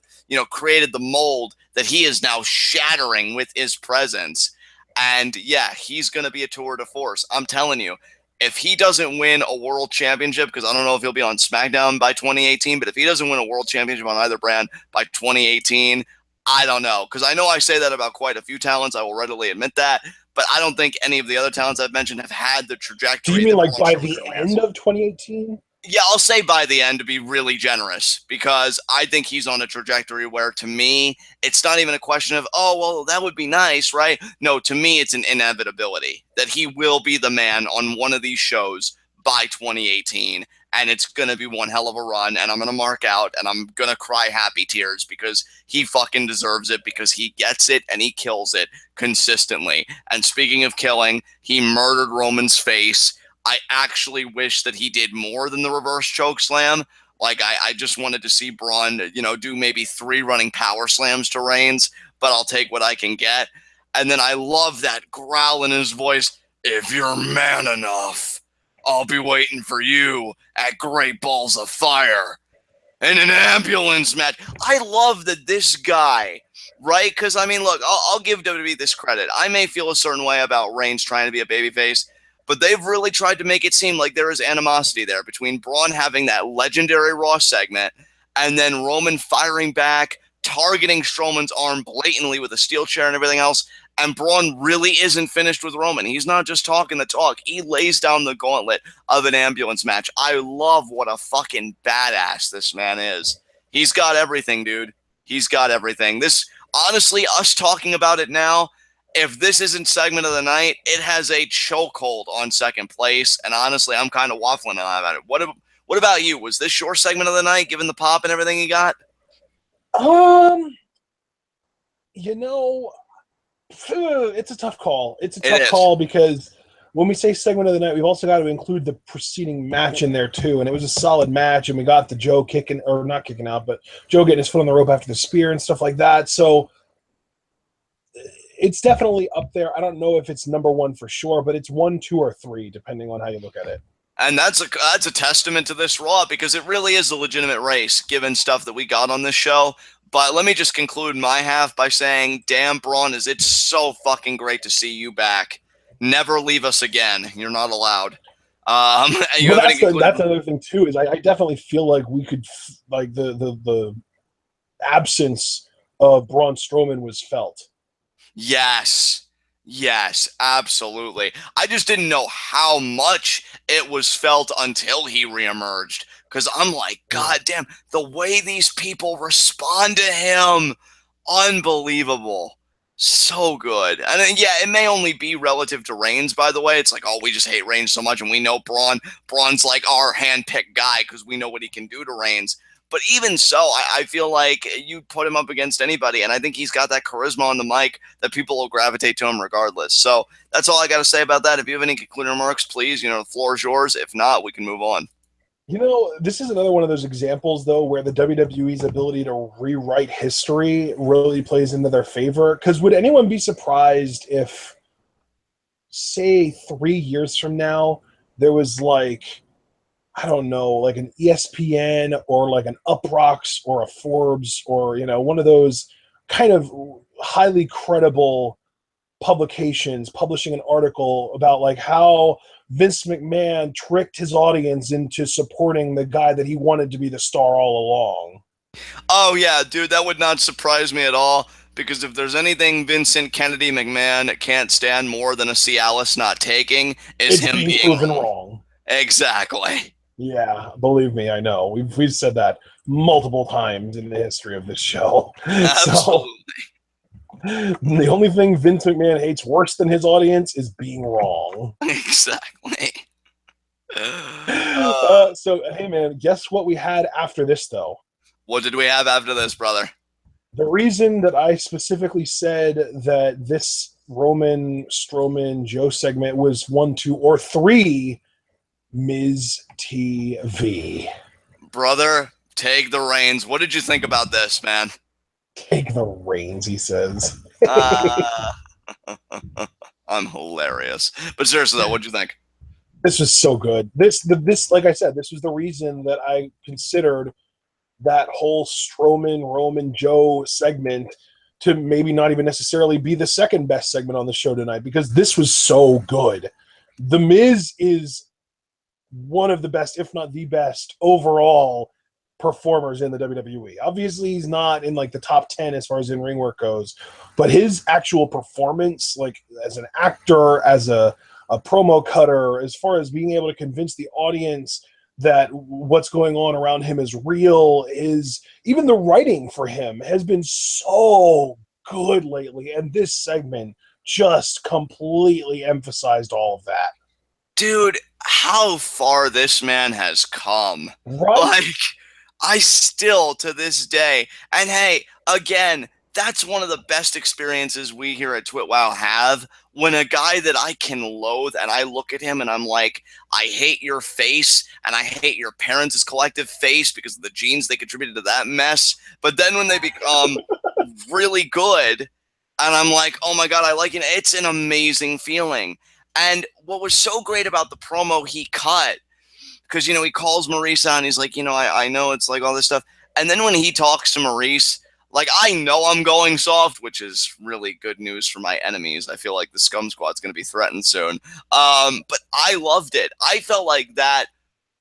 Speaker 2: created the mold that he is now shattering with his presence. And yeah, he's going to be a tour de force. I'm telling you, if he doesn't win a world championship, because I don't know if he'll be on SmackDown by 2018, but if he doesn't win a world championship on either brand by 2018, I don't know. Because I know I say that about quite a few talents. I will readily admit that. But I don't think any of the other talents I've mentioned have had the trajectory.
Speaker 1: Do you mean like by the end of 2018?
Speaker 2: Yeah, I'll say by the end to be really generous, because I think he's on a trajectory where, to me, it's not even a question of, oh, well, that would be nice, right? No, to me, it's an inevitability that he will be the man on one of these shows by 2018, and it's going to be one hell of a run, and I'm going to mark out, and I'm going to cry happy tears because he fucking deserves it, because he gets it, and he kills it consistently. And speaking of killing, he murdered Roman's face. I actually wish that he did more than the reverse choke slam. Like, I just wanted to see Braun, do maybe 3 running power slams to Reigns, but I'll take what I can get. And then I love that growl in his voice. If you're man enough, I'll be waiting for you at Great Balls of Fire in an ambulance match. I love that this guy, right? Because, I mean, look, I'll give WWE this credit. I may feel a certain way about Reigns trying to be a babyface, but they've really tried to make it seem like there is animosity there between Braun having that legendary Raw segment and then Roman firing back, targeting Strowman's arm blatantly with a steel chair and everything else. And Braun really isn't finished with Roman. He's not just talking the talk. He lays down the gauntlet of an ambulance match. I love what a fucking badass this man is. He's got everything, dude. He's got everything. This, honestly, us talking about it now, if this isn't segment of the night, it has a chokehold on second place. And honestly, I'm kind of waffling on about it. What about you? Was this your segment of the night, given the pop and everything you got?
Speaker 1: You know, it's a tough call. It's a tough call because when we say segment of the night, we've also got to include the preceding match in there too. And it was a solid match, and we got the Joe kicking, or not kicking out, but Joe getting his foot on the rope after the spear and stuff like that. So it's definitely up there. I don't know if it's number one for sure, but it's 1, 2, or 3, depending on how you look at it.
Speaker 2: And that's a testament to this Raw, because it really is a legitimate race, given stuff that we got on this show. But let me just conclude my half by saying, damn, Braun, it's so fucking great to see you back. Never leave us again. You're not allowed.
Speaker 1: That's another thing too. Is I definitely feel like we could, like the absence of Braun Strowman was felt.
Speaker 2: Yes, absolutely. I just didn't know how much it was felt until he reemerged. Because I'm like, God damn, the way these people respond to him, unbelievable. So good. And yeah, it may only be relative to Reigns, by the way. It's like, oh, we just hate Reigns so much, and we know Braun's like our hand-picked guy because we know what he can do to Reigns. But even so, I feel like you put him up against anybody, and I think he's got that charisma on the mic that people will gravitate to him regardless. So that's all I got to say about that. If you have any concluding remarks, please, the floor is yours. If not, we can move on.
Speaker 1: This is another one of those examples, though, where the WWE's ability to rewrite history really plays into their favor. Because would anyone be surprised if, say, 3 years from now, there was like, I don't know, like an ESPN or like an Uproxx or a Forbes or, one of those kind of highly credible publications publishing an article about like how Vince McMahon tricked his audience into supporting the guy that he wanted to be the star all along?
Speaker 2: Oh, yeah, dude, that would not surprise me at all. Because if there's anything Vincent Kennedy McMahon can't stand more than a Cialis not taking, is him being
Speaker 1: proven wrong.
Speaker 2: Exactly.
Speaker 1: Yeah, believe me, I know. We've said that multiple times in the history of this show.
Speaker 2: Absolutely.
Speaker 1: So, the only thing Vince McMahon hates worse than his audience is being wrong.
Speaker 2: Exactly.
Speaker 1: So, hey, man, guess what we had after this, though?
Speaker 2: What did we have after this, brother?
Speaker 1: The reason that I specifically said that this Roman Strowman Joe segment was 1, 2, or 3, Miz TV.
Speaker 2: Brother, take the reins. What did you think about this, man?
Speaker 1: Take the reins, he says.
Speaker 2: I'm hilarious. But seriously, though, what'd you think?
Speaker 1: This was so good. This, like I said, this was the reason that I considered that whole Strowman, Roman, Joe segment to maybe not even necessarily be the second best segment on the show tonight, because this was so good. The Miz is one of the best, if not the best, overall performers in the WWE. Obviously, he's not in like the top 10 as far as in-ring work goes, but his actual performance, like as an actor, as a promo cutter, as far as being able to convince the audience that what's going on around him is real, is even the writing for him has been so good lately, and this segment just completely emphasized all of that.
Speaker 2: Dude, how far this man has come.
Speaker 1: Right?
Speaker 2: Like, I still, to this day, and hey, again, that's one of the best experiences we here at TWitWoW have, when a guy that I can loathe and I look at him and I'm like, I hate your face and I hate your parents' collective face because of the genes they contributed to that mess. But then when they become really good and I'm like, oh my God, I like it. It's an amazing feeling. And what was so great about the promo he cut, because, he calls Maurice out and he's like, I know it's like all this stuff. And then when he talks to Maurice, like, I know I'm going soft, which is really good news for my enemies. I feel like the Scum Squad's going to be threatened soon. But I loved it. I felt like that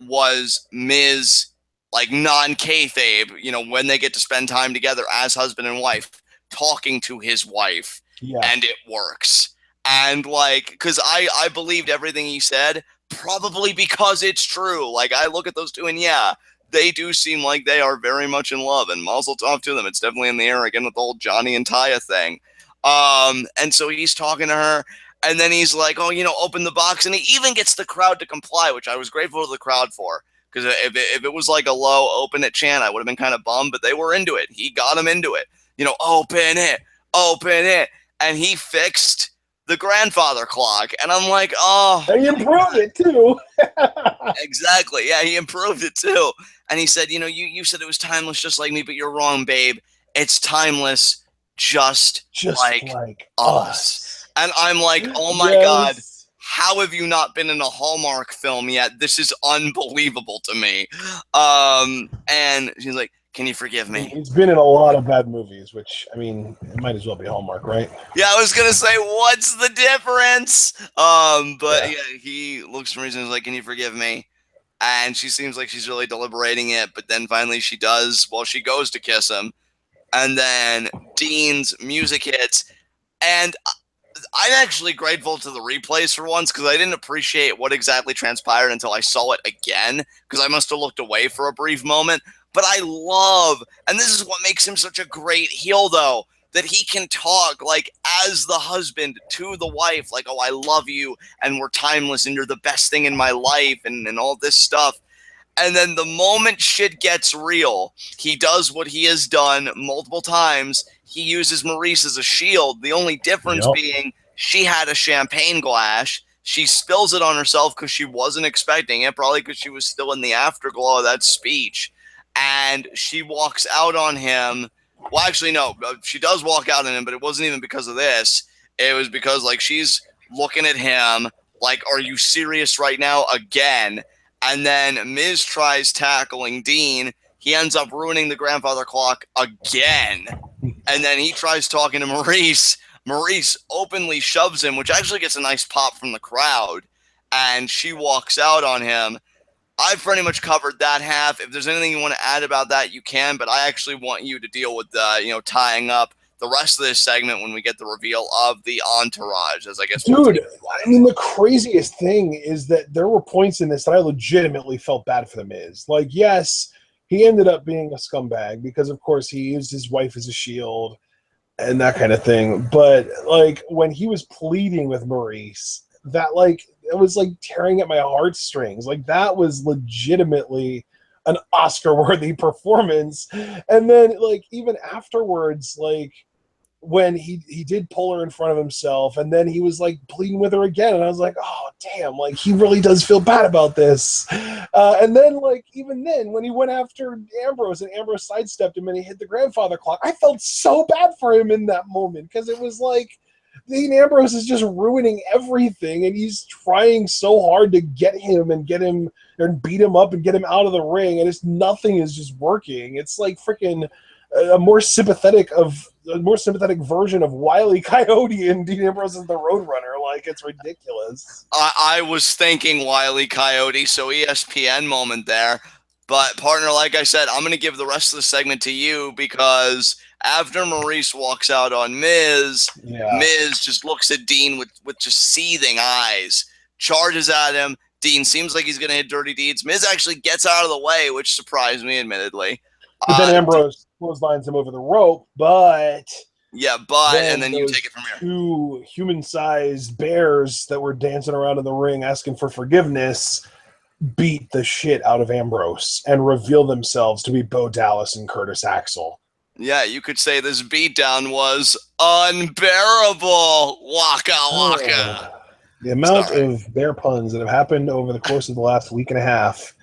Speaker 2: was Miz, like, non-kayfabe, when they get to spend time together as husband and wife, talking to his wife.
Speaker 1: Yeah.
Speaker 2: and it works. And like, because I believed everything he said, probably because it's true. Like, I look at those two, and yeah, they do seem like they are very much in love, and mazel tov to them. It's definitely in the air again with the whole Johnny and Taya thing. And so he's talking to her, and then he's like, "Oh, open the box," and he even gets the crowd to comply, which I was grateful to the crowd for. Because if it was like a low open it chant, I would have been kind of bummed, but they were into it. He got them into it. Open it. And he fixed the grandfather clock. And I'm like, oh.
Speaker 1: They improved it too.
Speaker 2: Exactly. Yeah, he improved it too. And he said, you said it was timeless just like me, but you're wrong, babe. It's timeless just like us. And I'm like, oh my God. How have you not been in a Hallmark film yet? This is unbelievable to me. And she's like, can you forgive me?
Speaker 1: He's been in a lot of bad movies, which, I mean, it might as well be Hallmark, right?
Speaker 2: Yeah, I was going to say, what's the difference? But yeah, he looks for reason. He's like, can you forgive me? And she seems like she's really deliberating it. But then finally she does. Well, she goes to kiss him. And then Dean's music hits. And I'm actually grateful to the replays for once because I didn't appreciate what exactly transpired until I saw it again because I must have looked away for a brief moment. But I love, and this is what makes him such a great heel, though, that he can talk like as the husband to the wife, like, oh, I love you and we're timeless and you're the best thing in my life and all this stuff. And then the moment shit gets real, he does what he has done multiple times. He uses Maurice as a shield. The only difference being she had a champagne glass. She spills it on herself because she wasn't expecting it, probably because she was still in the afterglow of that speech. And she walks out on him. Well, actually, no, she does walk out on him, but it wasn't even because of this. It was because, like, she's looking at him like, are you serious right now again? And then Miz tries tackling Dean. He ends up ruining the grandfather clock again. And then he tries talking to Maurice. Maurice openly shoves him, which actually gets a nice pop from the crowd. And she walks out on him. I've pretty much covered that half. If there's anything you want to add about that, you can. But I actually want you to deal with tying up the rest of this segment when we get the reveal of the entourage, as I guess.
Speaker 1: Dude, I mean, the craziest thing is that there were points in this that I legitimately felt bad for the Miz. Like, yes, he ended up being a scumbag because, of course, he used his wife as a shield and that kind of thing. But, like, when he was pleading with Maurice, that, like, it was, like, tearing at my heartstrings. Like, that was legitimately an Oscar-worthy performance. And then, like, even afterwards, like, when he did pull her in front of himself and then he was like pleading with her again and I was like, oh damn, like he really does feel bad about this. And then like even then when he went after Ambrose and Ambrose sidestepped him and he hit the grandfather clock, I felt so bad for him in that moment because it was like Dean Ambrose is just ruining everything and he's trying so hard to get him and beat him up and get him out of the ring and it's nothing is just working. It's like freaking a more sympathetic version of Wile E. Coyote and Dean Ambrose as the Roadrunner. Like, it's ridiculous.
Speaker 2: I was thinking Wile E. Coyote, so ESPN moment there. But, partner, like I said, I'm going to give the rest of the segment to you because after Maurice walks out on Miz, Miz just looks at Dean with just seething eyes, charges at him. Dean seems like he's going to hit dirty deeds. Miz actually gets out of the way, which surprised me, admittedly.
Speaker 1: But then Ambrose clotheslines him over the rope, but
Speaker 2: and then you take it from here.
Speaker 1: Two human-sized bears that were dancing around in the ring asking for forgiveness beat the shit out of Ambrose and reveal themselves to be Bo Dallas and Curtis Axel.
Speaker 2: Yeah, you could say this beatdown was unbearable. Waka waka.
Speaker 1: The amount of bear puns that have happened over the course of the last week and a half.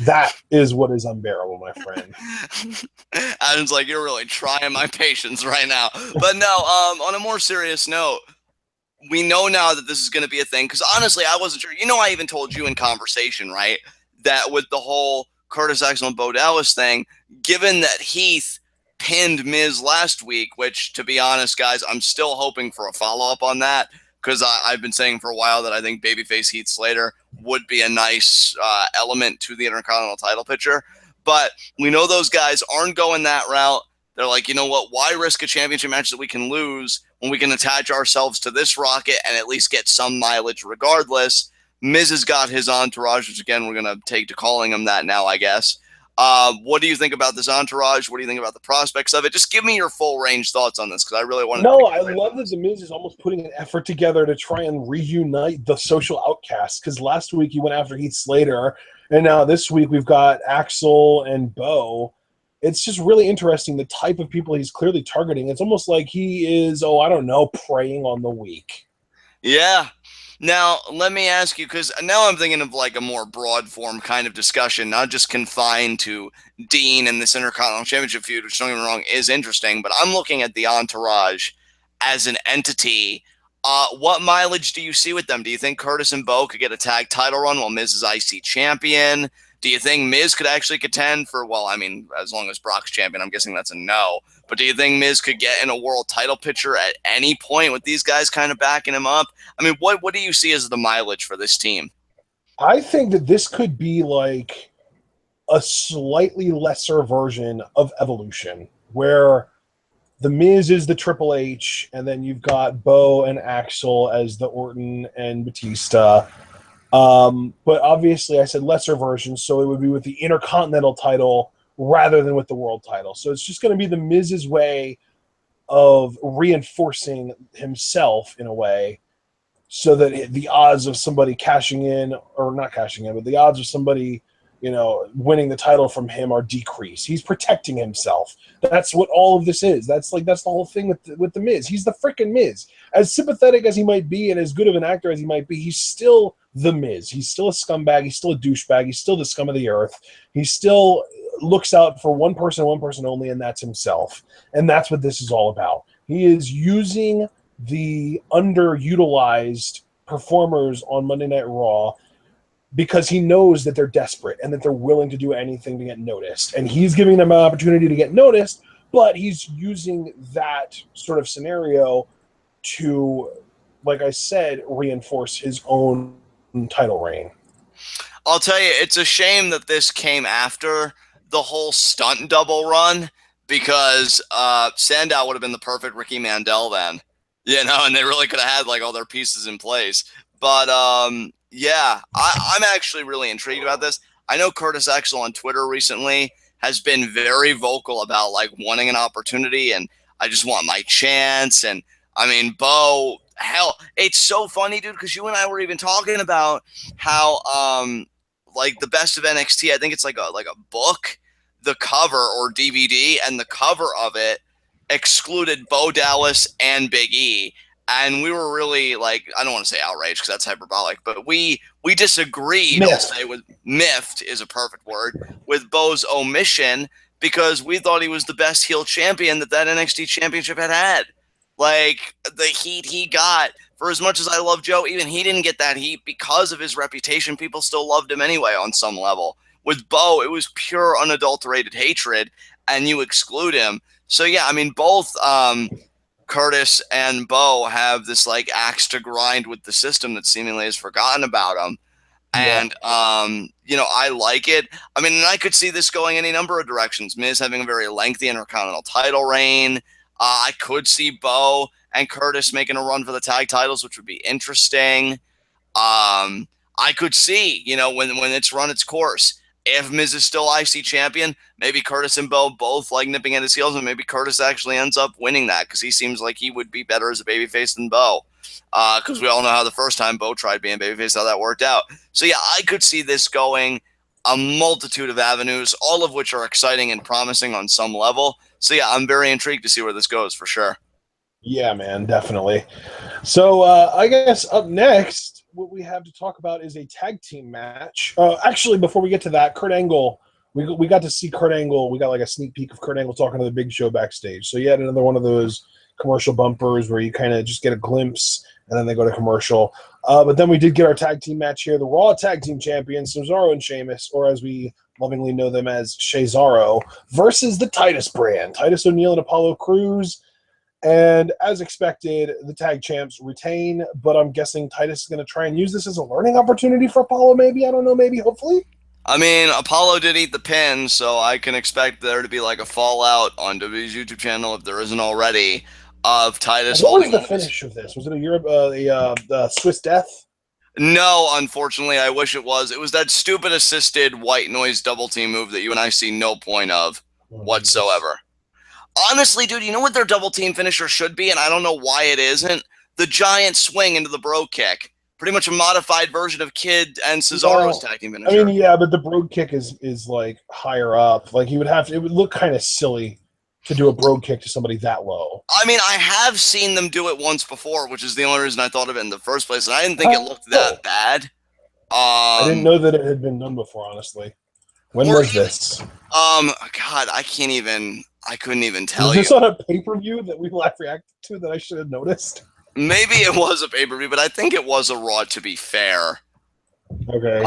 Speaker 1: That is what is unbearable, my friend.
Speaker 2: Adam's like, you're really trying my patience right now. But no, on a more serious note, we know now that this is going to be a thing. Because honestly, I wasn't sure. I even told you in conversation, right, that with the whole Curtis Axel and Bo Dallas thing, given that Heath pinned Miz last week, which, to be honest, guys, I'm still hoping for a follow-up on that. Because I've been saying for a while that I think babyface Heath Slater would be a nice element to the Intercontinental title picture. But we know those guys aren't going that route. They're like, you know what? Why risk a championship match that we can lose when we can attach ourselves to this rocket and at least get some mileage regardless? Miz has got his entourage, which again, we're going to take to calling him that now, I guess. What do you think about this entourage? What do you think about the prospects of it? Just give me your full range thoughts on this, because I really want to.
Speaker 1: No, I love that The Miz is almost putting an effort together to try and reunite the social outcasts, because last week he went after Heath Slater, and now this week we've got Axel and Bo. It's just really interesting the type of people he's clearly targeting. It's almost like he is, I don't know, preying on the weak.
Speaker 2: Yeah. Now, let me ask you, because now I'm thinking of like a more broad form kind of discussion, not just confined to Dean and this Intercontinental Championship feud, which, don't get me wrong, is interesting, but I'm looking at the entourage as an entity. What mileage do you see with them? Do you think Curtis and Bo could get a tag title run while Miz is IC champion? Do you think Miz could actually contend for, well, I mean, as long as Brock's champion, I'm guessing that's a no. But do you think Miz could get in a world title picture at any point with these guys kind of backing him up? I mean, what do you see as the mileage for this team?
Speaker 1: I think that this could be like a slightly lesser version of Evolution, where The Miz is the Triple H, and then you've got Bo and Axel as the Orton and Batista. But obviously I said lesser version, so it would be with the Intercontinental title rather than with the world title. So it's just going to be The Miz's way of reinforcing himself in a way, so that the odds of somebody cashing in, or not cashing in, but the odds of somebody, winning the title from him are decreased. He's protecting himself. That's what all of this is. That's the whole thing with the Miz. He's the freaking Miz. As sympathetic as he might be and as good of an actor as he might be, he's still the Miz. He's still a scumbag. He's still a douchebag. He's still the scum of the earth. He still looks out for one person only, and that's himself. And that's what this is all about. He is using the underutilized performers on Monday Night Raw because he knows that they're desperate and that they're willing to do anything to get noticed. And he's giving them an opportunity to get noticed, but he's using that sort of scenario to, like I said, reinforce his own title reign.
Speaker 2: I'll tell you, it's a shame that this came after the whole stunt double run, because Sandow would have been the perfect Ricky Mandel then. And they really could have had like all their pieces in place. But yeah, I'm actually really intrigued about this. I know Curtis Axel on Twitter recently has been very vocal about like wanting an opportunity, and I just want my chance. And I mean, Bo, hell, it's so funny, dude, because you and I were even talking about how like the best of NXT, I think it's like a book, the cover or DVD, and the cover of it excluded Bo Dallas and Big E. And we were really like, I don't want to say outraged because that's hyperbolic, but we disagreed. I'll say with miffed is a perfect word, with Bo's omission, because we thought he was the best heel champion that NXT championship had. Like, the heat he got, for as much as I love Joe, even he didn't get that heat because of his reputation. People still loved him anyway on some level. With Bo, it was pure unadulterated hatred, and you exclude him. So yeah, I mean, both Curtis and Bo have this like axe to grind with the system that seemingly has forgotten about them. And I like it. I mean, and I could see this going any number of directions. Miz having a very lengthy Intercontinental title reign. I could see Bo and Curtis making a run for the tag titles, which would be interesting. I could see, when it's run its course, if Miz is still IC champion, maybe Curtis and Bo both like nipping at his heels, and maybe Curtis actually ends up winning that because he seems like he would be better as a babyface than Bo. Because we all know how the first time Bo tried being babyface, how that worked out. So yeah, I could see this going a multitude of avenues, all of which are exciting and promising on some level. So yeah, I'm very intrigued to see where this goes for sure.
Speaker 1: Yeah, man, definitely. So I guess up next, what we have to talk about is a tag team match. Actually, before we get to that, Kurt Angle, we got to see Kurt Angle. We got like a sneak peek of Kurt Angle talking to the Big Show backstage. So yet another one of those commercial bumpers where you kind of just get a glimpse and then they go to commercial. But then we did get our tag team match here. The Raw Tag Team Champions, Cesaro and Sheamus, or as we lovingly know them as Cesaro, versus the Titus brand, Titus O'Neil and Apollo Crews. And as expected, the tag champs retain, but I'm guessing Titus is going to try and use this as a learning opportunity for Apollo, maybe? I don't know, maybe, hopefully?
Speaker 2: I mean, Apollo did eat the pin, so I can expect there to be like a fallout on WWE's YouTube channel if there isn't already of Titus
Speaker 1: What was
Speaker 2: holding
Speaker 1: the
Speaker 2: one of his.
Speaker 1: finish of this? Was it a Europe, the Swiss Death?
Speaker 2: No, unfortunately, I wish it was. It was that stupid assisted white noise double team move that you and I see no point of
Speaker 1: Oh, Jesus.
Speaker 2: whatsoever. Honestly, dude, you know what their double team finisher should be, and I don't know why it isn't? The giant swing into the bro kick. Pretty much a modified version of Kid and Cesaro's
Speaker 1: Well,
Speaker 2: tag team
Speaker 1: I mean,
Speaker 2: finisher.
Speaker 1: yeah, but the brogue kick is like higher up. Like he would have to. It would look kind of silly to do a brogue kick to somebody that low.
Speaker 2: I mean, I have seen them do it once before, which is the only reation I thought of it in the first place, and I didn't think it looked
Speaker 1: Oh,
Speaker 2: that bad.
Speaker 1: I didn't know that it had been done before. Honestly, when
Speaker 2: Or
Speaker 1: was
Speaker 2: even,
Speaker 1: this?
Speaker 2: God, I couldn't even
Speaker 1: Was
Speaker 2: tell
Speaker 1: this
Speaker 2: you.
Speaker 1: on a pay per view that we live reacted to that I should have noticed?
Speaker 2: Maybe it was a pay-per-view, but I think it was a Raw, to be fair.
Speaker 1: Okay.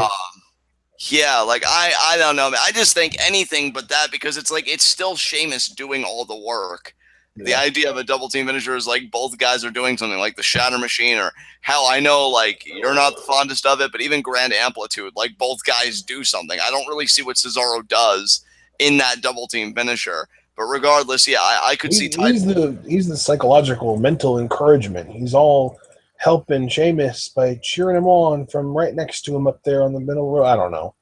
Speaker 2: Yeah, like I don't know, man. I just think anything but that because it's like it's still Sheamus doing all the work. The
Speaker 1: Yeah.
Speaker 2: idea of a double team finisher is like both guys are doing something like the Shatter Machine or hell, I know like you're not the fondest of it, but even Grand Amplitude, like both guys do something. I don't really see what Cesaro does in that double team finisher. But regardless, yeah, I could see
Speaker 1: He's the psychological mental encouragement. He's all helping Sheamus by cheering him on from right next to him up there on the middle row. I don't know.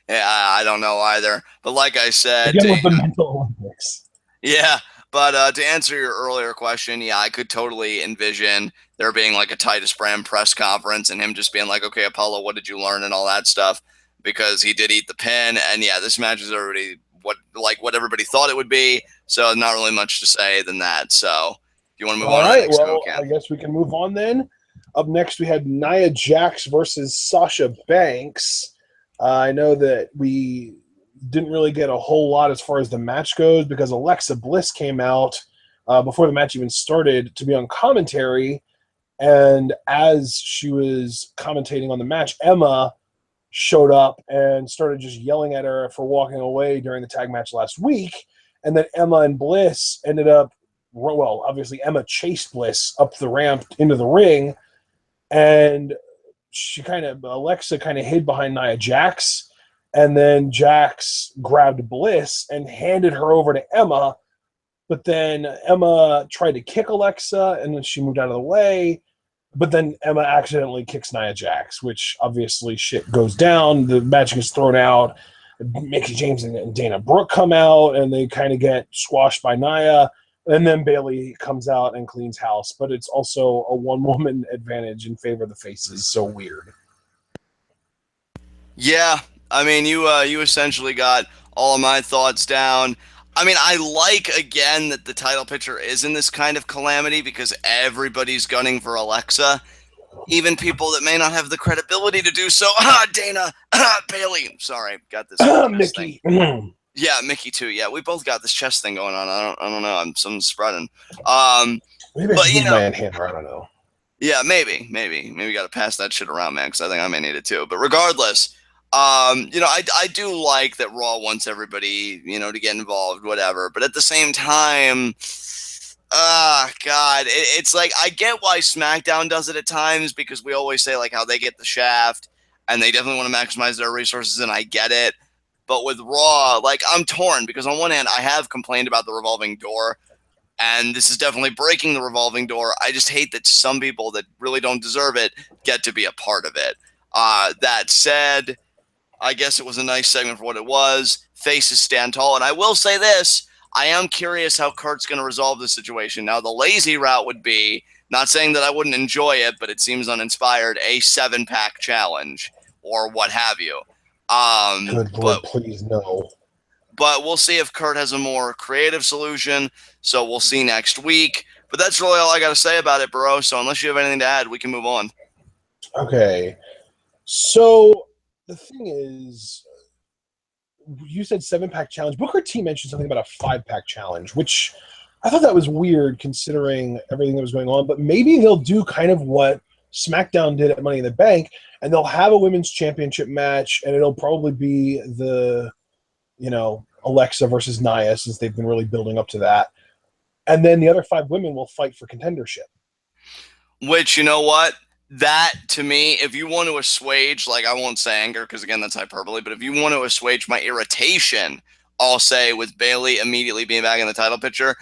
Speaker 2: yeah, I don't know either. But like I said,
Speaker 1: Again with the mental Olympics.
Speaker 2: yeah, but to answer your earlier question, yeah, I could totally envision there being like a Titus Brand press conference and him just being like, "Okay, Apollo, what did you learn?" and all that stuff, because he did eat the pin, and yeah, this match is already what everybody thought it would be. So not really much to say than that. So if you want to move
Speaker 1: All
Speaker 2: on to the
Speaker 1: right.
Speaker 2: next thing, we
Speaker 1: Well,
Speaker 2: can.
Speaker 1: I guess we can move on then. Up next, we had Nia Jax versus Sasha Banks. I know that we didn't really get a whole lot as far as the match goes because Alexa Bliss came out before the match even started to be on commentary. And as she was commentating on the match, Emma showed up and started just yelling at her for walking away during the tag match last week. And then Emma and Bliss ended up, well, obviously Emma chased Bliss up the ramp into the ring, and Alexa kind of hid behind Nia Jax, and then Jax grabbed Bliss and handed her over to Emma, but then Emma tried to kick Alexa, and then she moved out of the way, but then Emma accidentally kicks Nia Jax, which obviously shit goes down. The match gets thrown out. Mickey James and Dana Brooke come out, and they kind of get squashed by Nia. And then Bayley comes out and cleans house, but it's also a one-woman advantage in favor of the faces. So weird.
Speaker 2: Yeah, I mean, you essentially got all of my thoughts down. I mean, I like again that the title picture is in this kind of calamity because everybody's gunning for Alexa, even people that may not have the credibility to do so. Ah, Dana, Bailey. Sorry, got this whole chest thing.
Speaker 1: Mickey. Maybe
Speaker 2: Yeah, Mickey too. Yeah, we both got this chest thing going on. I don't know. Something's spreading.
Speaker 1: I
Speaker 2: But
Speaker 1: should
Speaker 2: you
Speaker 1: use
Speaker 2: know,
Speaker 1: my hammer. I don't know.
Speaker 2: yeah, maybe got to pass that shit around, man, because I think I may need it too. But regardless, I do like that Raw wants everybody, to get involved, whatever. But at the same time, God, it's like I get why SmackDown does it at times because we always say like how they get the shaft and they definitely want to maximize their resources, and I get it. But with Raw, like I'm torn because on one hand, I have complained about the revolving door, and this is definitely breaking the revolving door. I just hate that some people that really don't deserve it get to be a part of it. That said, I guess it was a nice segment for what it was. Faces stand tall, and I will say this: I am curious how Kurt's going to resolve the situation. Now, the lazy route would be not saying that I wouldn't enjoy it, but it seems uninspired. A 7-pack challenge or what have you.
Speaker 1: Good
Speaker 2: But
Speaker 1: Lord, please no.
Speaker 2: we'll see if Kurt has a more creative solution. So we'll see next week. But that's really all I got to say about it, bro. So unless you have anything to add, we can move on.
Speaker 1: Okay. So the thing is, you said 7-pack challenge. Booker T mentioned something about a 5-pack challenge, which I thought that was weird considering everything that was going on. But maybe they'll do kind of what SmackDown did at Money in the Bank, and they'll have a women's championship match, and it'll probably be the, Alexa versus Nia, since they've been really building up to that. And then the other 5 women will fight for contendership.
Speaker 2: Which, you know what? That, to me, if you want to assuage, like, I won't say anger because, again, that's hyperbole, but if you want to assuage my irritation, I'll say with Bayley immediately being back in the title picture,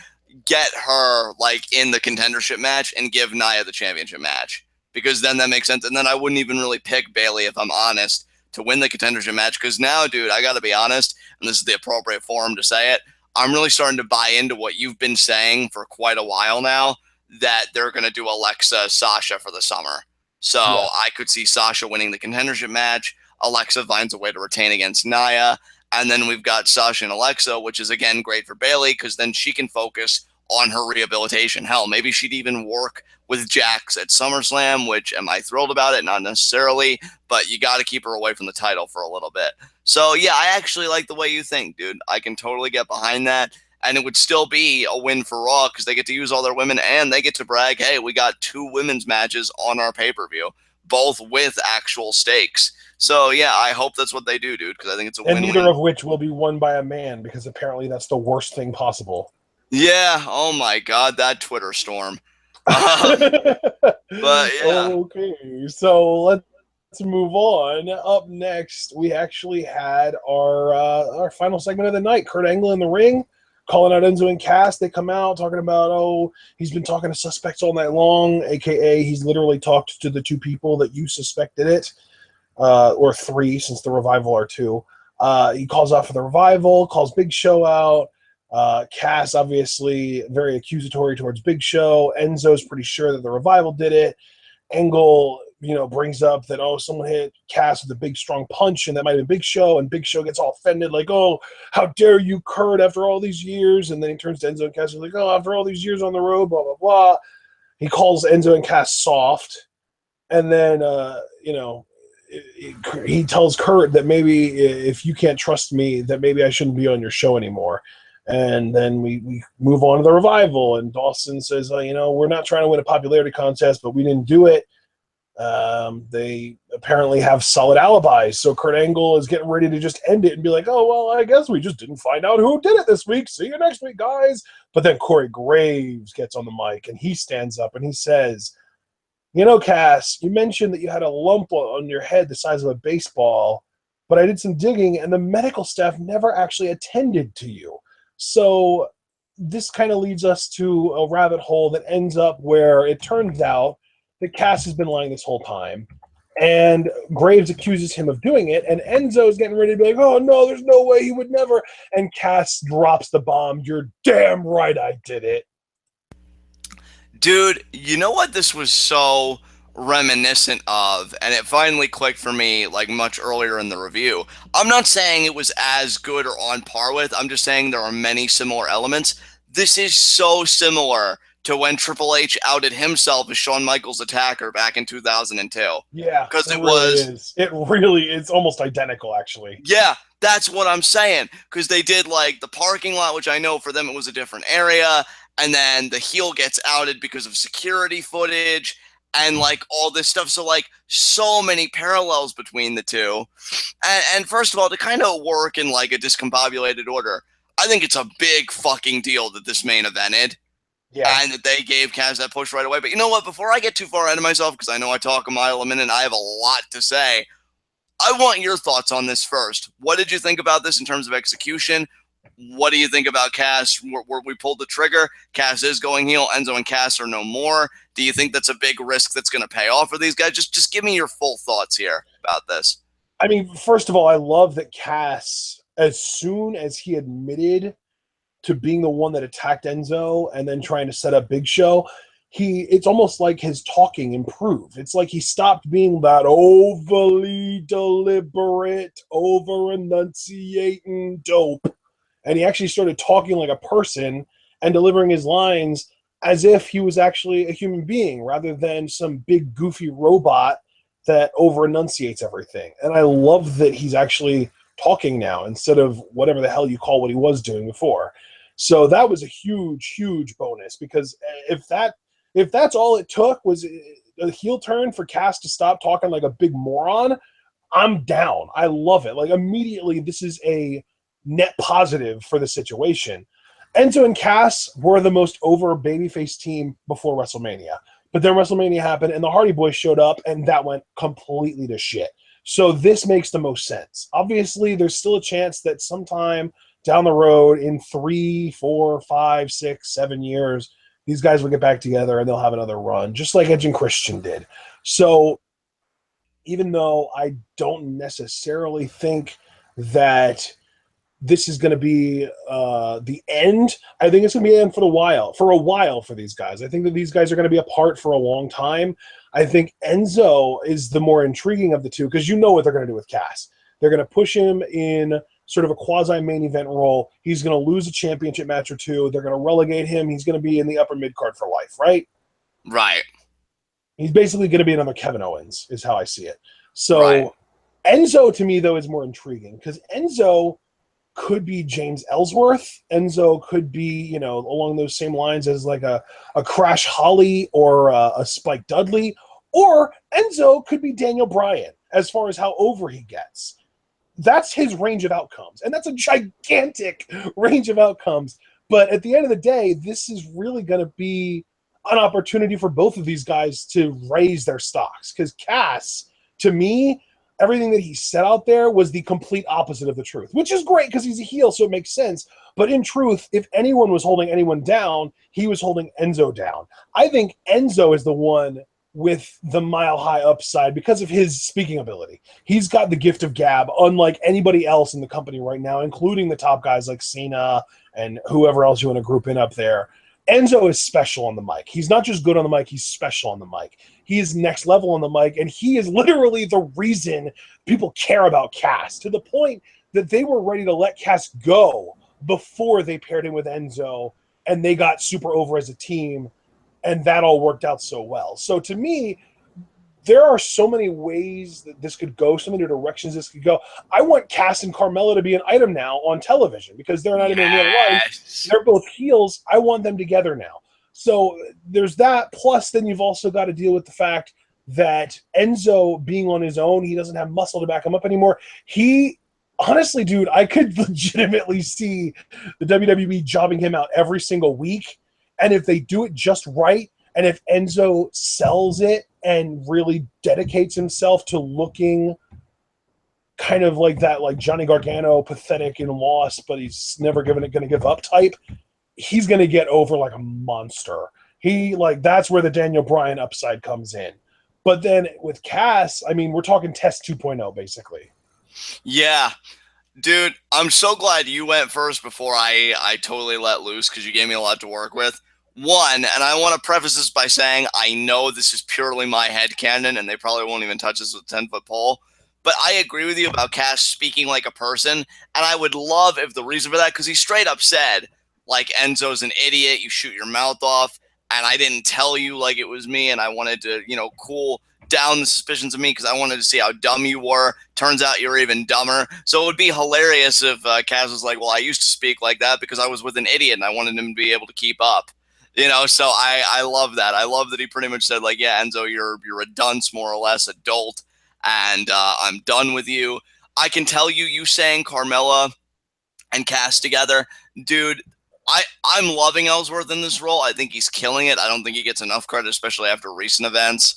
Speaker 2: get her, like, in the contendership match and give Nia the championship match, because then that makes sense. And then I wouldn't even really pick Bayley, if I'm honest, to win the contendership match, because now, dude, I got to be honest, and this is the appropriate forum to say it, I'm really starting to buy into what you've been saying for quite a while now, that they're going to do Alexa Sasha for the summer. So
Speaker 1: Yeah.
Speaker 2: I could see Sasha winning the contendership match. Alexa finds a way to retain against Nia. And then we've got Sasha and Alexa, which is, again, great for Bayley because then she can focus on her rehabilitation. Hell, maybe she'd even work with Jax at SummerSlam, which, am I thrilled about it? Not necessarily, but you got to keep her away from the title for a little bit. So, yeah, I actually like the way you think, dude. I can totally get behind that. And it would still be a win for Raw because they get to use all their women and they get to brag, hey, we got 2 women's matches on our pay-per-view, both with actual stakes. So, yeah, I hope that's what they do, dude, because I think it's a
Speaker 1: And
Speaker 2: win-win.
Speaker 1: neither of which will be won by a man, because apparently that's the worst thing possible.
Speaker 2: Yeah, oh my God, that Twitter storm. But, yeah.
Speaker 1: Okay, so let's move on. Up next, we actually had our final segment of the night. Kurt Angle in the ring, calling out Enzo and Cass. They come out talking about, oh, he's been talking to suspects all night long, aka he's literally talked to the 2 people that you suspected it, or 3 since the Revival are 2. He calls out for the Revival, calls Big Show out. Cass obviously very accusatory towards Big Show. Enzo's pretty sure that the Revival did it. Angle, brings up that, oh, someone hit Cass with a big strong punch, and that might have been Big Show, and Big Show gets all offended, like, oh, how dare you, Kurt, after all these years. And then he turns to Enzo and Cass and is like, oh, after all these years on the road, blah, blah, blah. He calls Enzo and Cass soft, and then, he tells Kurt that maybe if you can't trust me, that maybe I shouldn't be on your show anymore. And then we move on to the Revival, and Dawson says, we're not trying to win a popularity contest, but we didn't do it. They apparently have solid alibis, so Kurt Angle is getting ready to just end it and be like, oh, well, I guess we just didn't find out who did it this week. See you next week, guys. But then Corey Graves gets on the mic, and he stands up, and he says, Cass, you mentioned that you had a lump on your head the size of a baseball, but I did some digging, and the medical staff never actually attended to you. So this kind of leads us to a rabbit hole that ends up where it turns out that Cass has been lying this whole time, and Graves accuses him of doing it, and Enzo's getting ready to be like, oh, no, there's no way, he would never. And Cass drops the bomb, you're damn right I did it.
Speaker 2: Dude, you know what this was so reminiscent of, and it finally clicked for me like much earlier in the review. I'm not saying it was as good or on par with, I'm just saying there are many similar elements. This is so similar to when Triple H outed himself as Shawn Michaels' attacker back in 2002.
Speaker 1: Yeah,
Speaker 2: Because
Speaker 1: it really is. It's almost identical, actually.
Speaker 2: Yeah, that's what I'm saying. Because they did like the parking lot, which I know for them it was a different area. And then the heel gets outed because of security footage and like all this stuff. So like so many parallels between the two. And first of all, to kind of work in like a discombobulated order, I think it's a big fucking deal that this main evented.
Speaker 1: Yeah.
Speaker 2: And that they gave Cass that push right away. But you know what? Before I get too far ahead of myself, because I know I talk a mile a minute and I have a lot to say, I want your thoughts on this first. What did you think about this in terms of execution? What do you think about Cass? Where we pulled the trigger, Cass is going heel. Enzo and Cass are no more. Do you think that's a big risk that's going to pay off for these guys? Just give me your full thoughts here about this.
Speaker 1: I mean, first of all, I love that Cass, as soon as he admitted to being the one that attacked Enzo and then trying to set up Big Show, it's almost like his talking improved. It's like he stopped being that overly deliberate, over-enunciating dope, and he actually started talking like a person and delivering his lines as if he was actually a human being rather than some big goofy robot that over-enunciates everything. And I love that he's actually talking now instead of whatever the hell you call what he was doing before. So that was a huge, huge bonus, because if that's all it took was a heel turn for Cass to stop talking like a big moron, I'm down. I love it. Like immediately, this is a net positive for the situation. Enzo and Cass were the most over babyface team before WrestleMania. But then WrestleMania happened, and the Hardy Boys showed up, and that went completely to shit. So this makes the most sense. Obviously, there's still a chance that sometime down the road, in 3, 4, 5, 6, 7 years, these guys will get back together and they'll have another run, just like Edge and Christian did. So even though I don't necessarily think that this is going to be the end, I think it's going to be the end for a while for these guys. I think that these guys are going to be apart for a long time. I think Enzo is the more intriguing of the two because you know what they're going to do with Cass. They're going to push him in sort of a quasi-main event role. He's going to lose a championship match or two. They're going to relegate him. He's going to be in the upper mid-card for life, right?
Speaker 2: Right.
Speaker 1: He's basically going to be another Kevin Owens, is how I see it. So
Speaker 2: right.
Speaker 1: Enzo, to me, though, is more intriguing because Enzo could be James Ellsworth. Enzo could be, along those same lines as like a Crash Holly or a Spike Dudley. Or Enzo could be Daniel Bryan as far as how over he gets. That's his range of outcomes. And that's a gigantic range of outcomes. But at the end of the day, this is really going to be an opportunity for both of these guys to raise their stocks. Because Cass, to me, everything that he said out there was the complete opposite of the truth, which is great because he's a heel, so it makes sense. But in truth, if anyone was holding anyone down, he was holding Enzo down. I think Enzo is the one with the mile-high upside because of his speaking ability. He's got the gift of gab, unlike anybody else in the company right now, including the top guys like Cena and whoever else you want to group in up there. Enzo is special on the mic. He's not just good on the mic, he's special on the mic. He is next level on the mic, and he is literally the reason people care about Cass, to the point that they were ready to let Cass go before they paired him with Enzo, and they got super over as a team, and that all worked out so well. So to me, there are so many ways that this could go, so many directions this could go. I want Cass and Carmella to be an item now on television because they're not even in real life. They're both heels. I want them together now. So there's that. Plus, then you've also got to deal with the fact that Enzo being on his own, he doesn't have muscle to back him up anymore. Honestly, dude, I could legitimately see the WWE jobbing him out every single week. And if they do it just right, and if Enzo sells it and really dedicates himself to looking kind of like that, like Johnny Gargano, pathetic and lost, but he's never going to give up type, he's going to get over like a monster. That's where the Daniel Bryan upside comes in. But then with Cass, I mean, we're talking Test 2.0, basically.
Speaker 2: Yeah. Dude, I'm so glad you went first before I totally let loose because you gave me a lot to work with. One, and I want to preface this by saying I know this is purely my headcanon, and they probably won't even touch this with a 10-foot pole, but I agree with you about Cass speaking like a person, and I would love if the reason for that, because he straight up said, like, Enzo's an idiot, you shoot your mouth off, and I didn't tell you like it was me, and I wanted to, cool down the suspicions of me because I wanted to see how dumb you were. Turns out you're even dumber. So it would be hilarious if Cass was like, well, I used to speak like that because I was with an idiot, and I wanted him to be able to keep up. So I love that. I love that he pretty much said, like, yeah, Enzo, you're a dunce, more or less, adult, and I'm done with you. I can tell you saying Carmella and Cass together, dude, I'm loving Ellsworth in this role. I think he's killing it. I don't think he gets enough credit, especially after recent events,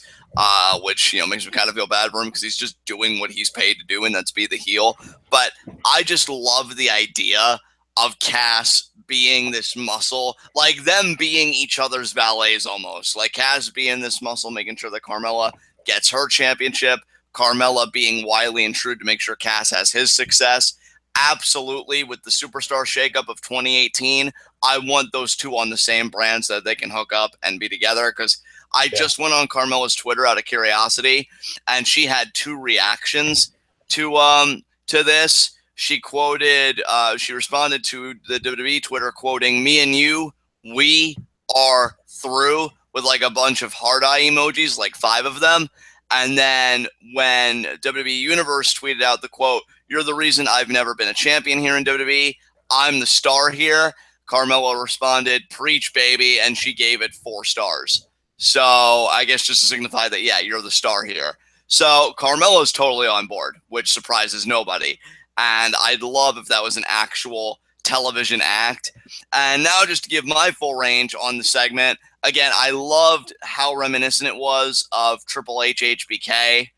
Speaker 2: which, makes me kind of feel bad for him because he's just doing what he's paid to do, and that's be the heel. But I just love the idea of Cass being this muscle, like them being each other's valets almost, like Cass being this muscle, making sure that Carmella gets her championship, Carmella being wily and shrewd to make sure Cass has his success. Absolutely, with the superstar shakeup of 2018, I want those two on the same brand so that they can hook up and be together, because I just went on Carmella's Twitter out of curiosity, and she had 2 reactions to this. She responded to the WWE Twitter quoting, "Me and you, we are through," with like a bunch of heart eye emojis, like 5 of them. And then when WWE Universe tweeted out the quote, "You're the reason I've never been a champion here in WWE. I'm the star here," Carmella responded, "Preach, baby," and she gave it 4 stars. So I guess just to signify that, yeah, you're the star here. So Carmella's totally on board, which surprises nobody. And I'd love if that was an actual television act. And now just to give my full range on the segment, again, I loved how reminiscent it was of Triple H HBK.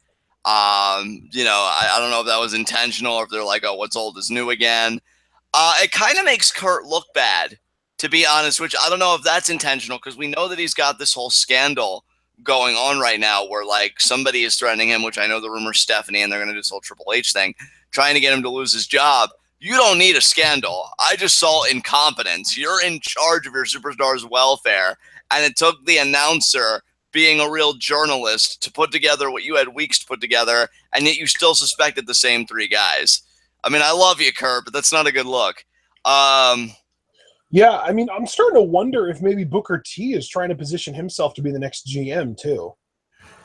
Speaker 2: I don't know if that was intentional or if they're like, oh, what's old is new again. It kind of makes Kurt look bad, to be honest, which I don't know if that's intentional because we know that he's got this whole scandal going on right now where like somebody is threatening him, which I know the rumor's Stephanie, and they're going to do this whole Triple H thing, trying to get him to lose his job. You don't need a scandal. I just saw incompetence. You're in charge of your superstar's welfare, and it took the announcer being a real journalist to put together what you had weeks to put together, and yet you still suspected the same three guys. I mean, I love you, Kurt, but that's not a good look.
Speaker 1: Yeah, I mean, I'm starting to wonder if maybe Booker T is trying to position himself to be the next GM too.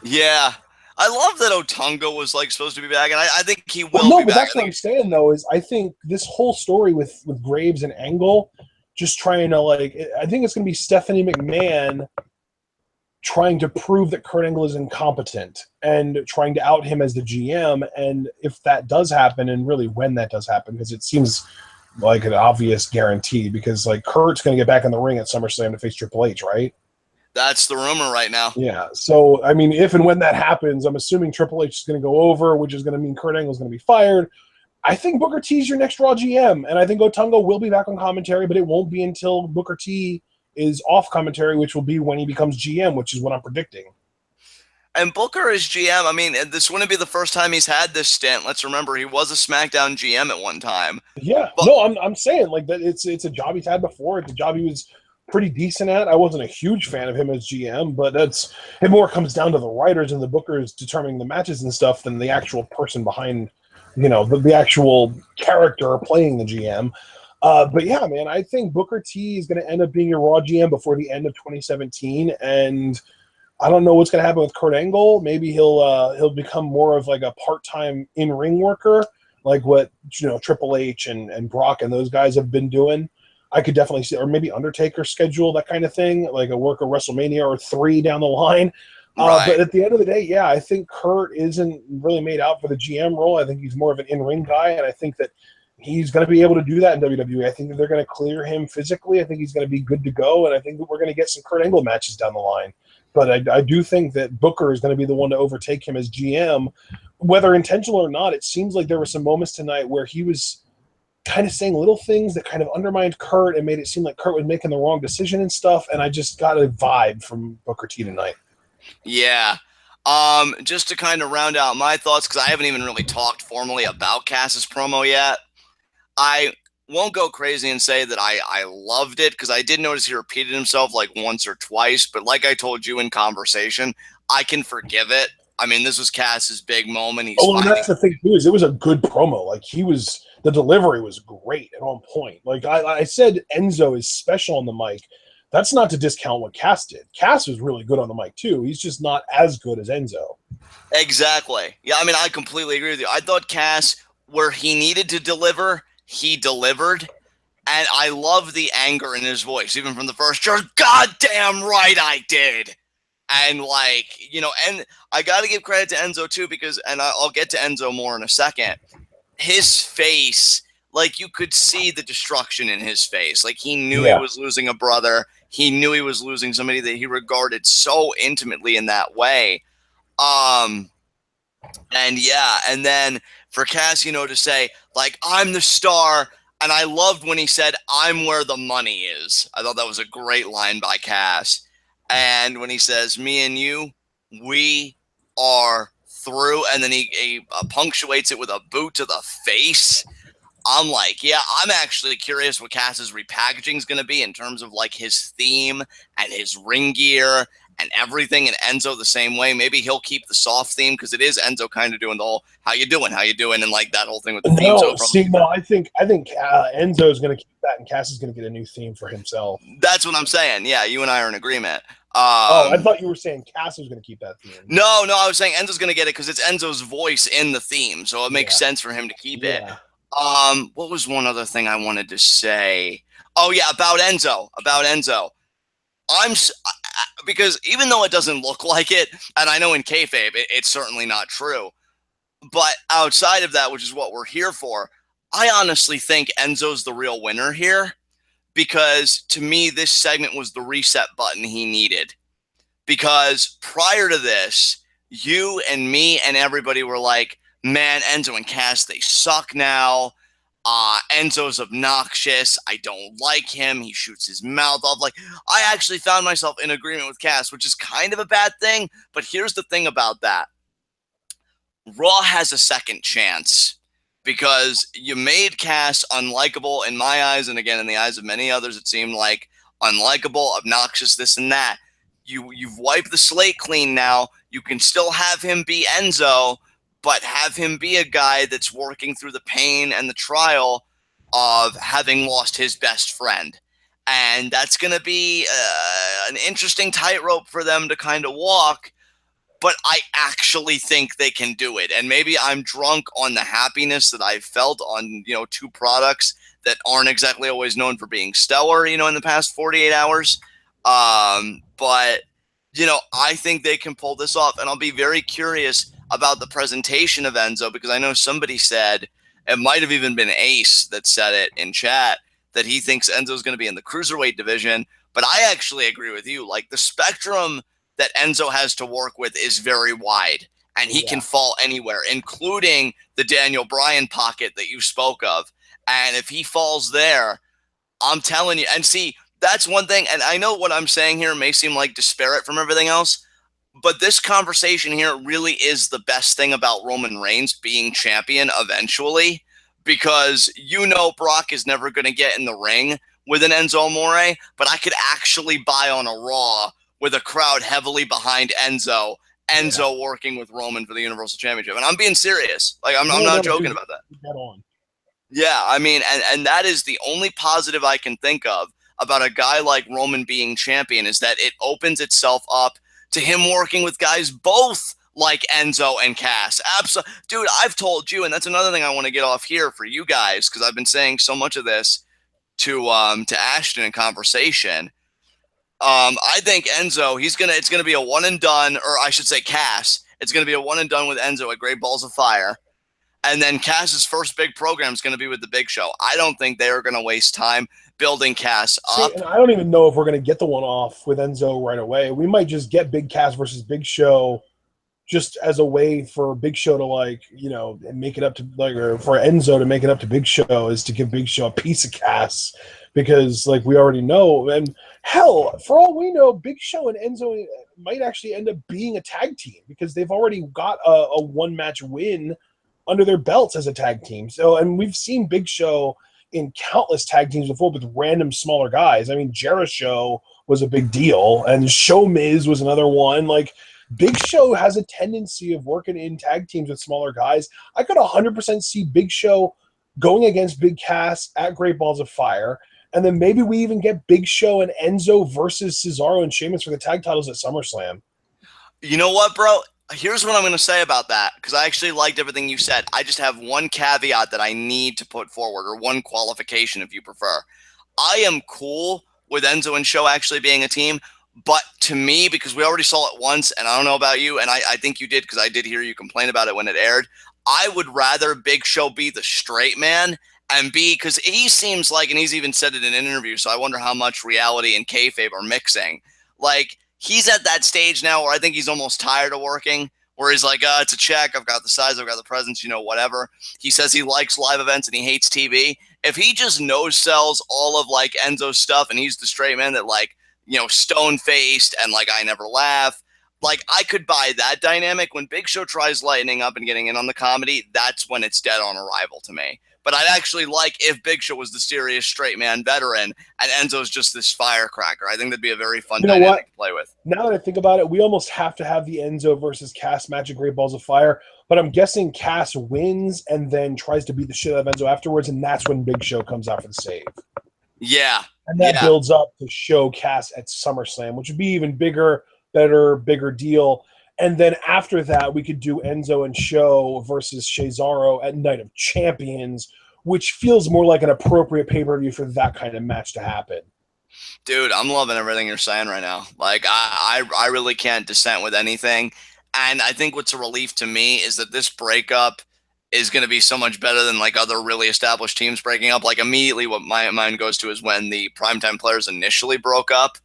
Speaker 2: Yeah. I love that Otunga was like supposed to be back, and I think he will
Speaker 1: Well, no,
Speaker 2: be
Speaker 1: but
Speaker 2: back.
Speaker 1: that's what I'm saying though. Is I think this whole story with Graves and Angle, just trying to like, I think it's going to be Stephanie McMahon trying to prove that Kurt Angle is incompetent and trying to out him as the GM. And if that does happen, and really when that does happen, because it seems like an obvious guarantee, because like Kurt's going to get back in the ring at SummerSlam to face Triple H, right?
Speaker 2: That's the rumor right now.
Speaker 1: Yeah. So, I mean, if and when that happens, I'm assuming Triple H is going to go over, which is going to mean Kurt Angle is going to be fired. I think Booker T is your next Raw GM, and I think Otunga will be back on commentary, but it won't be until Booker T is off commentary, which will be when he becomes GM, which is what I'm predicting.
Speaker 2: And Booker is GM. I mean, this wouldn't be the first time he's had this stint. Let's remember he was a SmackDown GM at one time.
Speaker 1: Yeah.
Speaker 2: But,
Speaker 1: no, I'm saying like that it's a job he's had before. It's a job he was pretty decent at. I wasn't a huge fan of him as GM, but it more comes down to the writers and the bookers determining the matches and stuff than the actual person behind, the actual character playing the GM. But yeah, man, I think Booker T is going to end up being your Raw GM before the end of 2017, and I don't know what's going to happen with Kurt Angle. Maybe he'll become more of like a part-time in-ring worker, like what Triple H and Brock and those guys have been doing. I could definitely see, or maybe Undertaker schedule, that kind of thing, like a work of WrestleMania or 3 down the line.
Speaker 2: right.
Speaker 1: But at the end of the day, yeah, I think Kurt isn't really made out for the GM role. I think he's more of an in-ring guy, and I think that he's going to be able to do that in WWE. I think that they're going to clear him physically. I think he's going to be good to go, and I think that we're going to get some Kurt Angle matches down the line. But I do think that Booker is going to be the one to overtake him as GM, whether intentional or not. It seems like there were some moments tonight where he was kind of saying little things that kind of undermined Kurt and made it seem like Kurt was making the wrong decision and stuff. And I just got a vibe from Booker T tonight.
Speaker 2: Yeah. Just to kind of round out my thoughts, because I haven't even really talked formally about Cass's promo yet. I won't go crazy and say that I loved it, because I did notice he repeated himself like once or twice. But like I told you in conversation, I can forgive it. I mean, this was Cass's big moment.
Speaker 1: And that's the thing too, is it was a good promo. Like the delivery was great and on point. Like I said, Enzo is special on the mic. That's not to discount what Cass did. Cass was really good on the mic too. He's just not as good as Enzo.
Speaker 2: Exactly. Yeah, I mean, I completely agree with you. I thought Cass, where he needed to deliver, he delivered. And I love the anger in his voice, even from the first. You're goddamn right I did. And and I got to give credit to Enzo too, because, and I'll get to Enzo more in a second, his face, like you could see the destruction in his face. Like he knew he was losing a brother. He knew he was losing somebody that he regarded so intimately in that way. And then for Cass, to say, like, I'm the star. And I loved when he said, I'm where the money is. I thought that was a great line by Cass. And when he says, me and you, we are through. And then he punctuates it with a boot to the face. I'm like, yeah, I'm actually curious what Cass's repackaging is going to be in terms of like his theme and his ring gear and everything. And Enzo the same way. Maybe he'll keep the soft theme, because it is Enzo kind of doing the whole how you doing, and like that whole thing with the theme.
Speaker 1: I think Enzo is going to keep that, and Cass is going to get a new theme for himself.
Speaker 2: That's what I'm saying. Yeah, you and I are in agreement.
Speaker 1: I thought you were saying Cass was going to keep that theme.
Speaker 2: No, I was saying Enzo's going to get it because it's Enzo's voice in the theme, so it makes sense for him to keep it. What was one other thing I wanted to say? Oh yeah, about Enzo. Because even though it doesn't look like it, and I know in kayfabe it's certainly not true, but outside of that, which is what we're here for, I honestly think Enzo's the real winner here, because to me, this segment was the reset button he needed. Because prior to this, you and me and everybody were like, man, Enzo and Cass, they suck now. Enzo's obnoxious. I don't like him. He shoots his mouth off. Like, I actually found myself in agreement with Cass, which is kind of a bad thing. But here's the thing about that. Raw has a second chance because you made Cass unlikable in my eyes, and again in the eyes of many others, it seemed like unlikable, obnoxious, this and that. You've wiped the slate clean now. You can still have him be Enzo, but have him be a guy that's working through the pain and the trial of having lost his best friend. And that's going to be an interesting tightrope for them to kind of walk. But I actually think they can do it. And maybe I'm drunk on the happiness that I've felt on, two products that aren't exactly always known for being stellar, in the past 48 hours. But, I think they can pull this off. And I'll be very curious about the presentation of Enzo, because I know somebody said, it might have even been Ace that said it in chat, that he thinks Enzo's going to be in the cruiserweight division. But I actually agree with you. Like, the spectrum that Enzo has to work with is very wide, and he can fall anywhere, including the Daniel Bryan pocket that you spoke of. And if he falls there, I'm telling you, and see, that's one thing. And I know what I'm saying here may seem like disparate from everything else, but this conversation here really is the best thing about Roman Reigns being champion eventually, because Brock is never going to get in the ring with an Enzo Amore, but I could actually buy on a Raw with a crowd heavily behind Enzo working with Roman for the Universal Championship. And I'm being serious. Like, I'm not joking about that. Yeah, I mean, and that is the only positive I can think of about a guy like Roman being champion, is that it opens itself up to him working with guys both like Enzo and Cass. Absolutely. Dude, I've told you, and that's another thing I want to get off here for you guys, because I've been saying so much of this to Ashton in conversation. I think Enzo, it's gonna be a one and done, or I should say Cass. It's gonna be a one and done with Enzo at Great Balls of Fire, and then Cass's first big program is gonna be with the Big Show. I don't think they are gonna waste time building Cass up.
Speaker 1: See, and I don't even know if we're gonna get the one off with Enzo right away. We might just get Big Cass versus Big Show, just as a way for Big Show to make it up to or for Enzo to make it up to Big Show, is to give Big Show a piece of Cass, because we already know. And hell, for all we know, Big Show and Enzo might actually end up being a tag team, because they've already got a one match win under their belts as a tag team. So, and we've seen Big Show in countless tag teams before with random smaller guys. I mean, Jericho was a big deal, and Show Miz was another one. Big Show has a tendency of working in tag teams with smaller guys. I could 100% see Big Show going against Big Cass at Great Balls of Fire, and then maybe we even get Big Show and Enzo versus Cesaro and Sheamus for the tag titles at SummerSlam.
Speaker 2: You know what, bro? Here's what I'm going to say about that, because I actually liked everything you said. I just have one caveat that I need to put forward, or one qualification if you prefer. I am cool with Enzo and Show actually being a team, but to me, because we already saw it once, and I don't know about you, and I think you did, because I did hear you complain about it when it aired, I would rather Big Show be the straight man, and because he seems like, and he's even said it in an interview, so I wonder how much reality and kayfabe are mixing. He's at that stage now where I think he's almost tired of working, where he's like, it's a check, I've got the size, I've got the presence, whatever. He says he likes live events and he hates TV. If he just no-sells all of Enzo's stuff, and he's the straight man that stone-faced and I never laugh, I could buy that dynamic. When Big Show tries lightening up and getting in on the comedy, that's when it's dead on arrival to me. But I'd actually like if Big Show was the serious straight man veteran and Enzo's just this firecracker. I think that'd be a very fun dynamic to play with.
Speaker 1: Now that I think about it, we almost have to have the Enzo versus Cass match at Great Balls of Fire. But I'm guessing Cass wins and then tries to beat the shit out of Enzo afterwards, and that's when Big Show comes out for the save.
Speaker 2: Yeah.
Speaker 1: And that builds up to show Cass at SummerSlam, which would be even bigger, better, bigger deal. And then after that, we could do Enzo and Show versus Cesaro at Night of Champions, which feels more like an appropriate pay-per-view for that kind of match to happen.
Speaker 2: Dude, I'm loving everything you're saying right now. I really can't dissent with anything. And I think what's a relief to me is that this breakup is going to be so much better than like other really established teams breaking up. Like immediately what my mind goes to is when the primetime players initially broke up.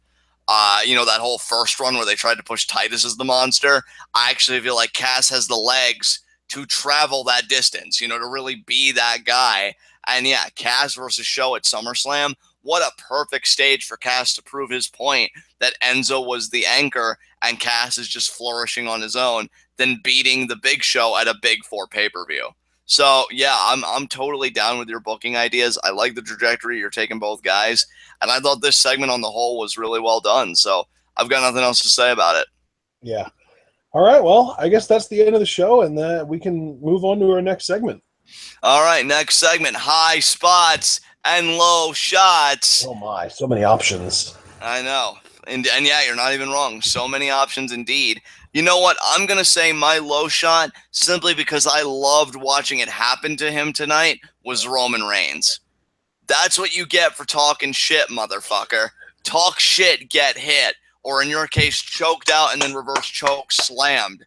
Speaker 2: That whole first run where they tried to push Titus as the monster. I actually feel like Cass has the legs to travel that distance, to really be that guy. And yeah, Cass versus Show at SummerSlam. What a perfect stage for Cass to prove his point that Enzo was the anchor and Cass is just flourishing on his own, then beating the Big Show at a Big Four pay-per-view. So yeah, I'm totally down with your booking ideas. I like the trajectory you're taking both guys, and I thought this segment on the whole was really well done. So I've got nothing else to say about it.
Speaker 1: Yeah. All right. Well, I guess that's the end of the show, and we can move on to our next segment.
Speaker 2: All right, next segment: high spots and low shots.
Speaker 1: Oh my, so many options.
Speaker 2: I know, and yeah, you're not even wrong. So many options indeed. You know what? I'm going to say my low shot, simply because I loved watching it happen to him tonight, was Roman Reigns. That's what you get for talking shit, motherfucker. Talk shit, get hit. Or in your case, choked out and then reverse choke slammed.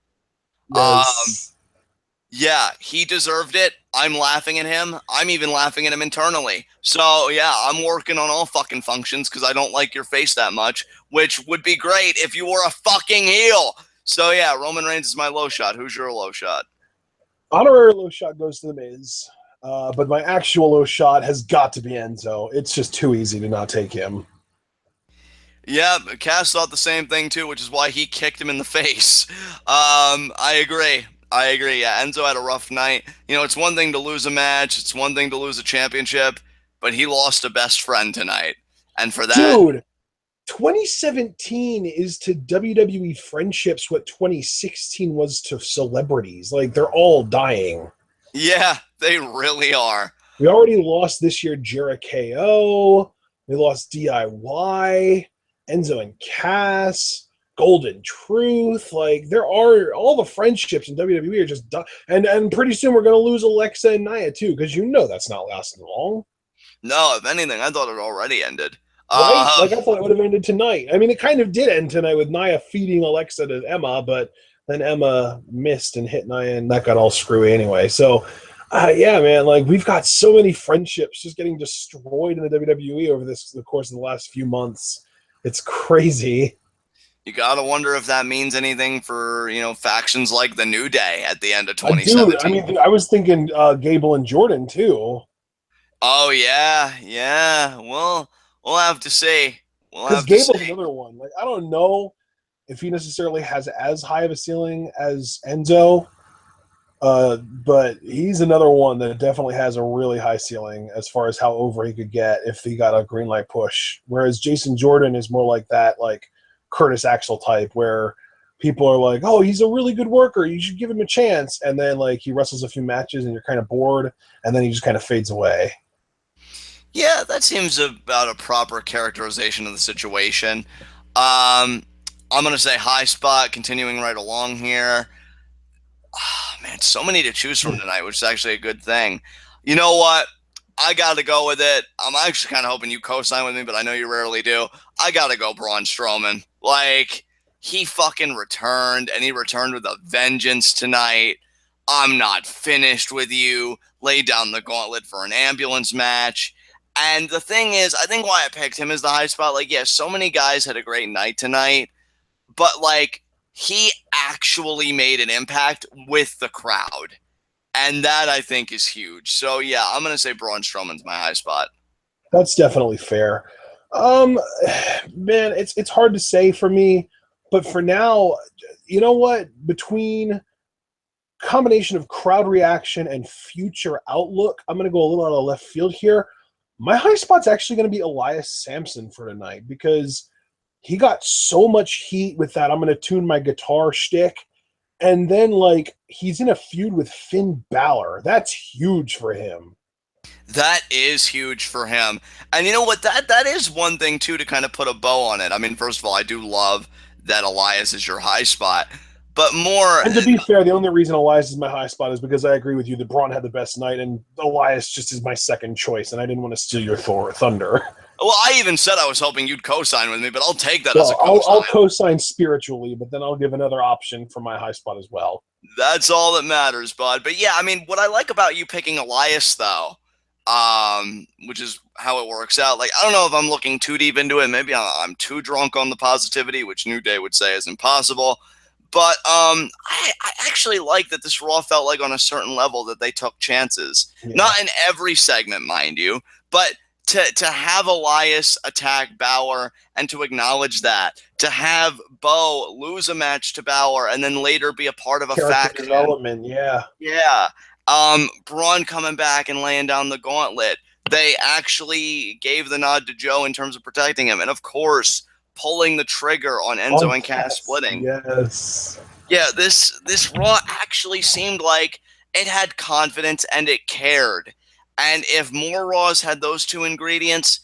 Speaker 1: Yes.
Speaker 2: Yeah, he deserved it. I'm laughing at him. I'm even laughing at him internally. So, yeah, I'm working on all fucking functions because I don't like your face that much, which would be great if you were a fucking heel. So, yeah, Roman Reigns is my low shot. Who's your low shot?
Speaker 1: Honorary low shot goes to The Miz, but my actual low shot has got to be Enzo. It's just too easy to not take him.
Speaker 2: Yeah, Cass thought the same thing, too, which is why he kicked him in the face. I agree. Yeah, Enzo had a rough night. It's one thing to lose a match. It's one thing to lose a championship, but he lost a best friend tonight. And for that...
Speaker 1: Dude! 2017 is to WWE friendships what 2016 was to celebrities. Like, they're all dying.
Speaker 2: Yeah, they really are.
Speaker 1: We already lost this year Jericho. We lost DIY, Enzo and Cass, Golden Truth. Like, there are all the friendships in WWE are just done. And pretty soon we're going to lose Alexa and Nia too, because that's not lasting long.
Speaker 2: No, if anything, I thought it already ended.
Speaker 1: Right? Like, I thought it would have ended tonight. I mean, it kind of did end tonight with Nia feeding Alexa to Emma, but then Emma missed and hit Nia, and that got all screwy anyway. So, yeah, man, like, we've got so many friendships just getting destroyed in the WWE over the course of the last few months. It's crazy. You
Speaker 2: gotta wonder if that means anything for, factions like the New Day at the end of 2017.
Speaker 1: I mean, I was thinking Gable and Jordan, too.
Speaker 2: Oh, yeah. Well, we'll have to see.
Speaker 1: Because Gable's another one. Like, I don't know if he necessarily has as high of a ceiling as Enzo, but he's another one that definitely has a really high ceiling as far as how over he could get if he got a green light push. Whereas Jason Jordan is more like that, like Curtis Axel type, where people are like, oh, he's a really good worker, you should give him a chance. And then, like, he wrestles a few matches and you're kind of bored, and then he just kind of fades away.
Speaker 2: Yeah, that seems about a proper characterization of the situation. I'm going to say high spot, continuing right along here. Oh, man, so many to choose from tonight, which is actually a good thing. You know what? I got to go with it. I'm actually kind of hoping you co-sign with me, but I know you rarely do. I got to go Braun Strowman. Like, he fucking returned, and he returned with a vengeance tonight. I'm not finished with you. Lay down the gauntlet for an ambulance match. And the thing is, I think why I picked him as the high spot, like, yeah, so many guys had a great night tonight, but, like, he actually made an impact with the crowd. And that, I think, is huge. So, yeah, I'm going to say Braun Strowman's my high spot.
Speaker 1: That's definitely fair. Man, it's hard to say for me, but for now, you know what? Between combination of crowd reaction and future outlook, I'm going to go a little out of left field here. My high spot's actually going to be Elias Sampson for tonight because he got so much heat with that I'm going to tune my guitar shtick. And then, like, he's in a feud with Finn Balor. That's huge for him.
Speaker 2: That is huge for him. And you know what? That is one thing, too, to kind of put a bow on it. I mean, first of all, I do love that Elias is your high spot. But more...
Speaker 1: And to be fair, the only reason Elias is my high spot is because I agree with you that Braun had the best night, and Elias just is my second choice, and I didn't want to steal your thunder.
Speaker 2: Well, I even said I was hoping you'd co-sign with me, but I'll take that as a
Speaker 1: Well,
Speaker 2: co-sign.
Speaker 1: I'll co-sign spiritually, but then I'll give another option for my high spot as well.
Speaker 2: That's all that matters, bud. But yeah, I mean, what I like about you picking Elias, though, which is how it works out. Like, I don't know if I'm looking too deep into it. Maybe I'm too drunk on the positivity, which New Day would say is impossible. But I actually like that this Raw felt like on a certain level that they took chances.
Speaker 1: Yeah.
Speaker 2: Not in every segment, mind you, but to have Elias attack Balor and to acknowledge that, to have Bo lose a match to Balor and then later be a part of a
Speaker 1: Character
Speaker 2: faction.
Speaker 1: development, yeah.
Speaker 2: Yeah. Braun coming back and laying down the gauntlet. They actually gave the nod to Joe in terms of protecting him. And of course, pulling the trigger on Enzo and Cass splitting.
Speaker 1: Yes.
Speaker 2: Yeah, this Raw actually seemed like it had confidence and it cared. And if more Raws had those two ingredients,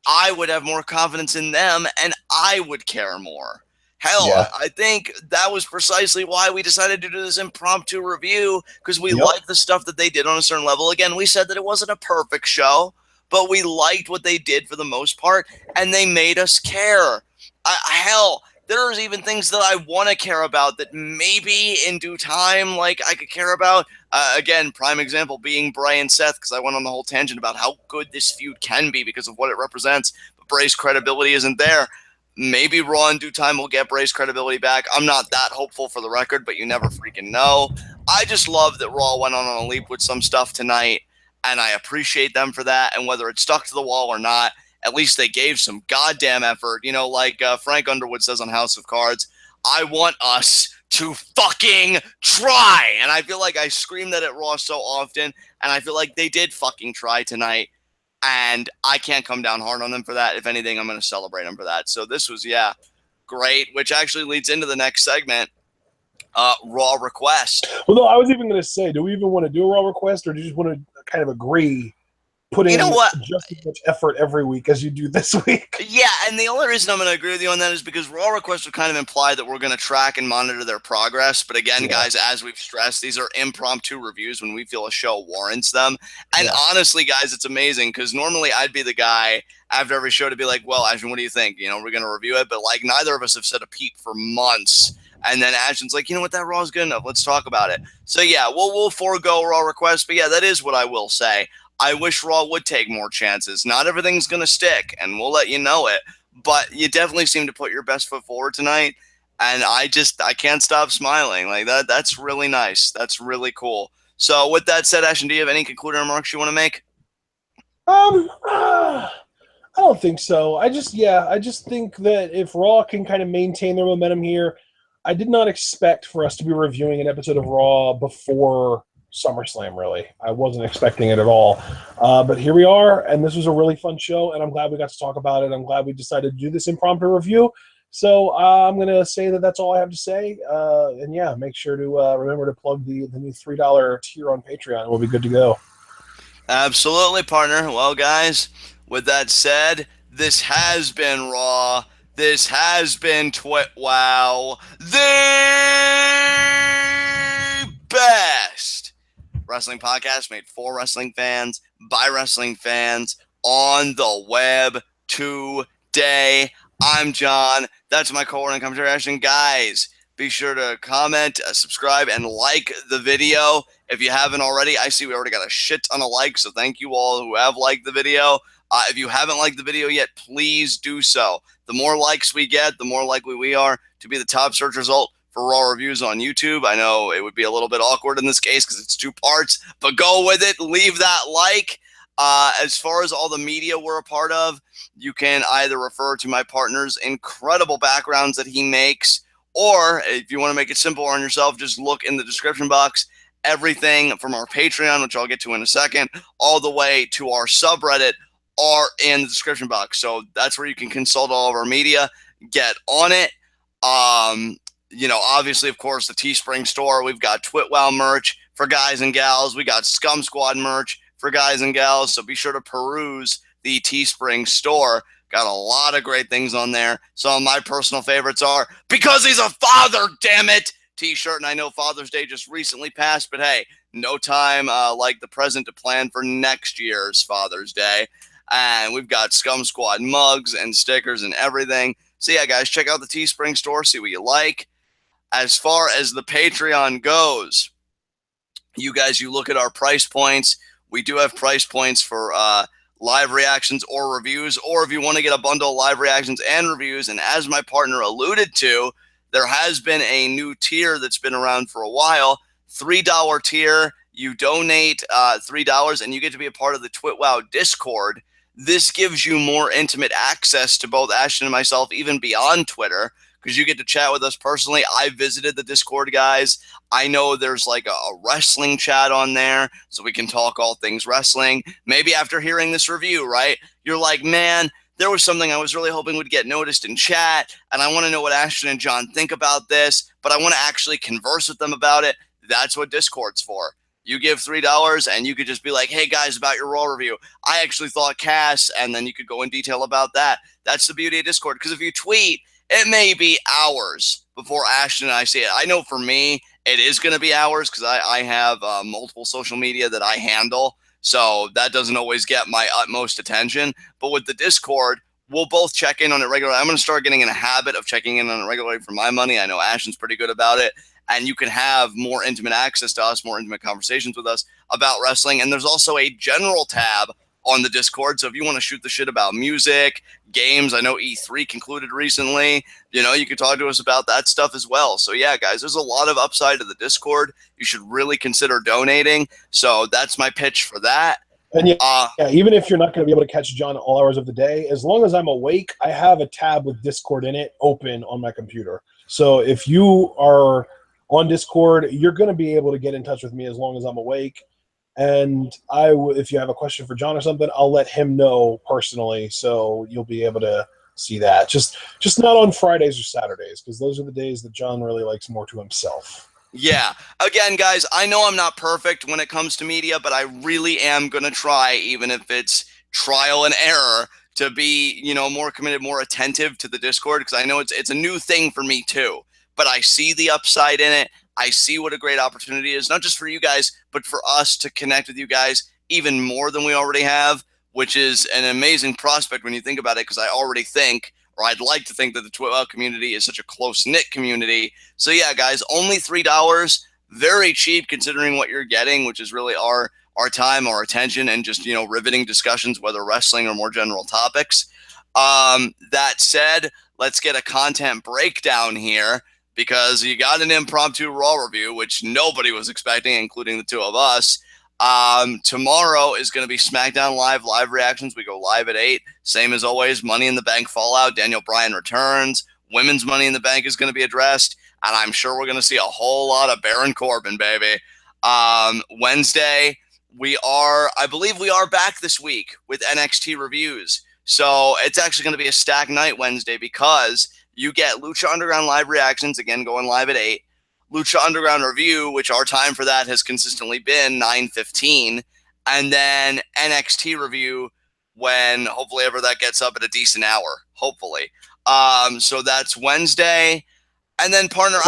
Speaker 2: I would have more confidence in them and I would care more. Hell,
Speaker 1: Yeah.
Speaker 2: I think that was precisely why we decided to do this impromptu review, because we
Speaker 1: Yep.
Speaker 2: liked the stuff that they did on a certain level. Again, we said that it wasn't a perfect show, but we liked what they did for the most part, and they made us care. Hell, there's even things that I want to care about that maybe in due time, like, I could care about. Again, prime example being Bray and Seth, because I went on the whole tangent about how good this feud can be because of what it represents, but Bray's credibility isn't there. Maybe Raw in due time will get Bray's credibility back. I'm not that hopeful for the record, but you never freaking know. I just love that Raw went on a leap with some stuff tonight, and I appreciate them for that. And whether it stuck to the wall or not, at least they gave some goddamn effort. You know, like Frank Underwood says on House of Cards, I want us to fucking try. And I feel like I scream that at Raw so often, and I feel like they did fucking try tonight. And I can't come down hard on them for that. If anything, I'm going to celebrate them for that. So this was, yeah, great, which actually leads into the next segment, Raw Request.
Speaker 1: Well, no, I was even going to say, do we even want to do a Raw Request, or do you just want to kind of agree, put in just as much effort every week as you do this week?
Speaker 2: Yeah, and the only reason I'm going to agree with you on that is because Raw Requests would kind of imply that we're going to track and monitor their progress. But again, guys, as we've stressed, these are impromptu reviews when we feel a show warrants them. And honestly, guys, it's amazing because normally I'd be the guy after every show to be like, well, Ashton, what do you think? You know, we're going to review it. But like neither of us have said a peep for months. And then Ashton's like, you know what, that Raw is good enough. Let's talk about it. So yeah, we'll forego Raw Requests. But yeah, that is what I will say. I wish Raw would take more chances. Not everything's going to stick, and we'll let you know it. But you definitely seem to put your best foot forward tonight, and I can't stop smiling. Like that's really nice. That's really cool. So with that said, Ashton, do you have any concluding remarks you want to make?
Speaker 1: I don't think so. I just think that if Raw can kind of maintain their momentum here, I did not expect for us to be reviewing an episode of Raw before SummerSlam, really. I wasn't expecting it at all. But here we are, and this was a really fun show, and I'm glad we got to talk about it. I'm glad we decided to do this impromptu review. So I'm going to say that that's all I have to say. And yeah, make sure to remember to plug the new $3 tier on Patreon. We'll be good to go.
Speaker 2: Absolutely, partner. Well, guys, with that said, this has been Raw. This has been TWitWoW, the best wrestling podcast made for wrestling fans, by wrestling fans, on the web today. I'm John. That's my co-worker and commentary Ashton. Guys, be sure to comment, subscribe, and like the video. If you haven't already, I see we already got a shit ton of likes, so thank you all who have liked the video. If you haven't liked the video yet, please do so. The more likes we get, the more likely we are to be the top search result for Raw reviews on YouTube. I know it would be a little bit awkward in this case because it's 2 parts, but go with it. Leave that like. As far as all the media we're a part of, you can either refer to my partner's incredible backgrounds that he makes, or if you want to make it simple on yourself, just look in the description box. Everything from our Patreon, which I'll get to in a second, all the way to our subreddit are in the description box. So that's where you can consult all of our media, get on it. You know, obviously, of course, the Teespring store. We've got TWitWoW merch for guys and gals. We got Scum Squad merch for guys and gals. So be sure to peruse the Teespring store. Got a lot of great things on there. Some of my personal favorites are Because He's a Father, Damn It t-shirt. And I know Father's Day just recently passed, but hey, no time like the present to plan for next year's Father's Day. And we've got Scum Squad mugs and stickers and everything. So yeah, guys, check out the Teespring store, see what you like. As far as the Patreon goes, you guys, you look at our price points. We do have price points for live reactions or reviews, or if you want to get a bundle of live reactions and reviews. And as my partner alluded to, there has been a new tier that's been around for a while, $3 tier. You donate $3 and you get to be a part of the TWitWoW Discord. This gives you more intimate access to both Ashton and myself, even beyond Twitter, because you get to chat with us personally. I visited the Discord, guys. I know there's like a wrestling chat on there, so we can talk all things wrestling. Maybe after hearing this review, right, you're like, man, there was something I was really hoping would get noticed in chat, and I want to know what Ashton and John think about this, but I want to actually converse with them about it. That's what Discord's for. You give $3 and you could just be like, hey guys, about your Raw review, I actually thought Cass, and then you could go in detail about that. That's the beauty of Discord, because if you tweet, it may be hours before Ashton and I see it. I know for me, it is going to be hours because I have multiple social media that I handle. So that doesn't always get my utmost attention. But with the Discord, we'll both check in on it regularly. I'm going to start getting in a habit of checking in on it regularly for my money. I know Ashton's pretty good about it. And you can have more intimate access to us, more intimate conversations with us about wrestling. And there's also a general tab on the Discord. So if you want to shoot the shit about music, games, I know E3 concluded recently, you can talk to us about that stuff as well. So yeah, guys, there's a lot of upside to the Discord. You should really consider donating. So that's my pitch for that.
Speaker 1: And yeah, even if you're not going to be able to catch John all hours of the day, as long as I'm awake, I have a tab with Discord in it open on my computer. So if you are on Discord, you're going to be able to get in touch with me as long as I'm awake. And if you have a question for John or something, I'll let him know personally, so you'll be able to see that. Just not on Fridays or Saturdays, because those are the days that John really likes more to himself.
Speaker 2: Yeah. Again, guys, I know I'm not perfect when it comes to media, but I really am going to try, even if it's trial and error, to be, more committed, more attentive to the Discord, because I know it's a new thing for me too. But I see the upside in it. I see what a great opportunity is, not just for you guys, but for us to connect with you guys even more than we already have, which is an amazing prospect when you think about it, because I already think, or I'd like to think, that the TWitWoW community is such a close-knit community. So yeah, guys, only $3, very cheap considering what you're getting, which is really our time, our attention, and just, riveting discussions, whether wrestling or more general topics. That said, let's get a content breakdown here, because you got an impromptu Raw review, which nobody was expecting, including the two of us. Tomorrow is going to be SmackDown live reactions. We go live at 8. Same as always, Money in the Bank Fallout. Daniel Bryan returns. Women's Money in the Bank is going to be addressed. And I'm sure we're going to see a whole lot of Baron Corbin, baby. Wednesday, I believe we are back this week with NXT reviews. So it's actually going to be a stacked night Wednesday, because you get Lucha Underground live reactions, again, going live at 8. Lucha Underground review, which our time for that has consistently been 9:15. And then NXT review when hopefully ever that gets up at a decent hour, hopefully. So that's Wednesday. And then, partner,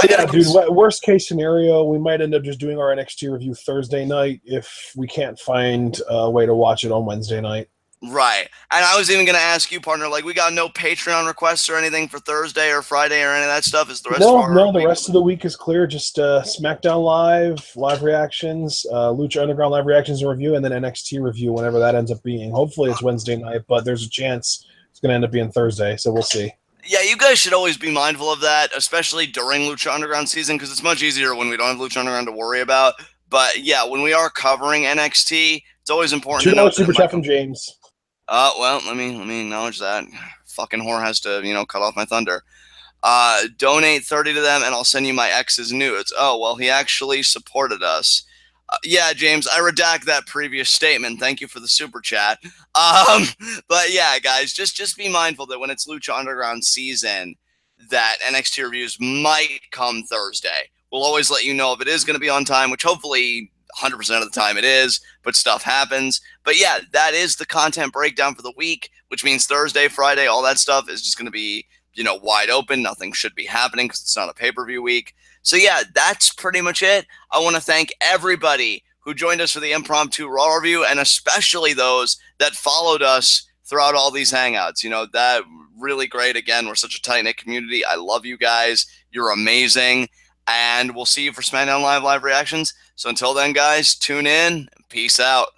Speaker 1: worst case scenario, we might end up just doing our NXT review Thursday night if we can't find a way to watch it on Wednesday night.
Speaker 2: Right. And I was even going to ask you, partner, like, we got no Patreon requests or anything for Thursday or Friday or any of that stuff? Is the rest
Speaker 1: the rest of the week is clear. Just SmackDown live reactions, Lucha Underground live reactions and review, and then NXT review whenever that ends up being. Hopefully it's Wednesday night, but there's a chance it's going to end up being Thursday, so we'll see.
Speaker 2: Yeah, you guys should always be mindful of that, especially during Lucha Underground season, because it's much easier when we don't have Lucha Underground to worry about. But yeah, when we are covering NXT, it's always important to know.
Speaker 1: $2 super chat from James.
Speaker 2: Well, let me acknowledge that. Fucking whore has to, cut off my thunder. Donate 30 to them, and I'll send you my ex's nudes. Oh, well, he actually supported us. Yeah, James, I redact that previous statement. Thank you for the super chat. But yeah, guys, just be mindful that when it's Lucha Underground season, that NXT reviews might come Thursday. We'll always let you know if it is going to be on time, which hopefully 100% of the time it is, but stuff happens. But yeah, that is the content breakdown for the week, which means Thursday, Friday, all that stuff is just going to be, wide open. Nothing should be happening because it's not a pay-per-view week. So yeah, that's pretty much it. I want to thank everybody who joined us for the impromptu Raw review, and especially those that followed us throughout all these hangouts. That really great. Again, we're such a tight-knit community. I love you guys. You're amazing. And we'll see you for SmackDown Live reactions. So until then, guys, tune in. Peace out.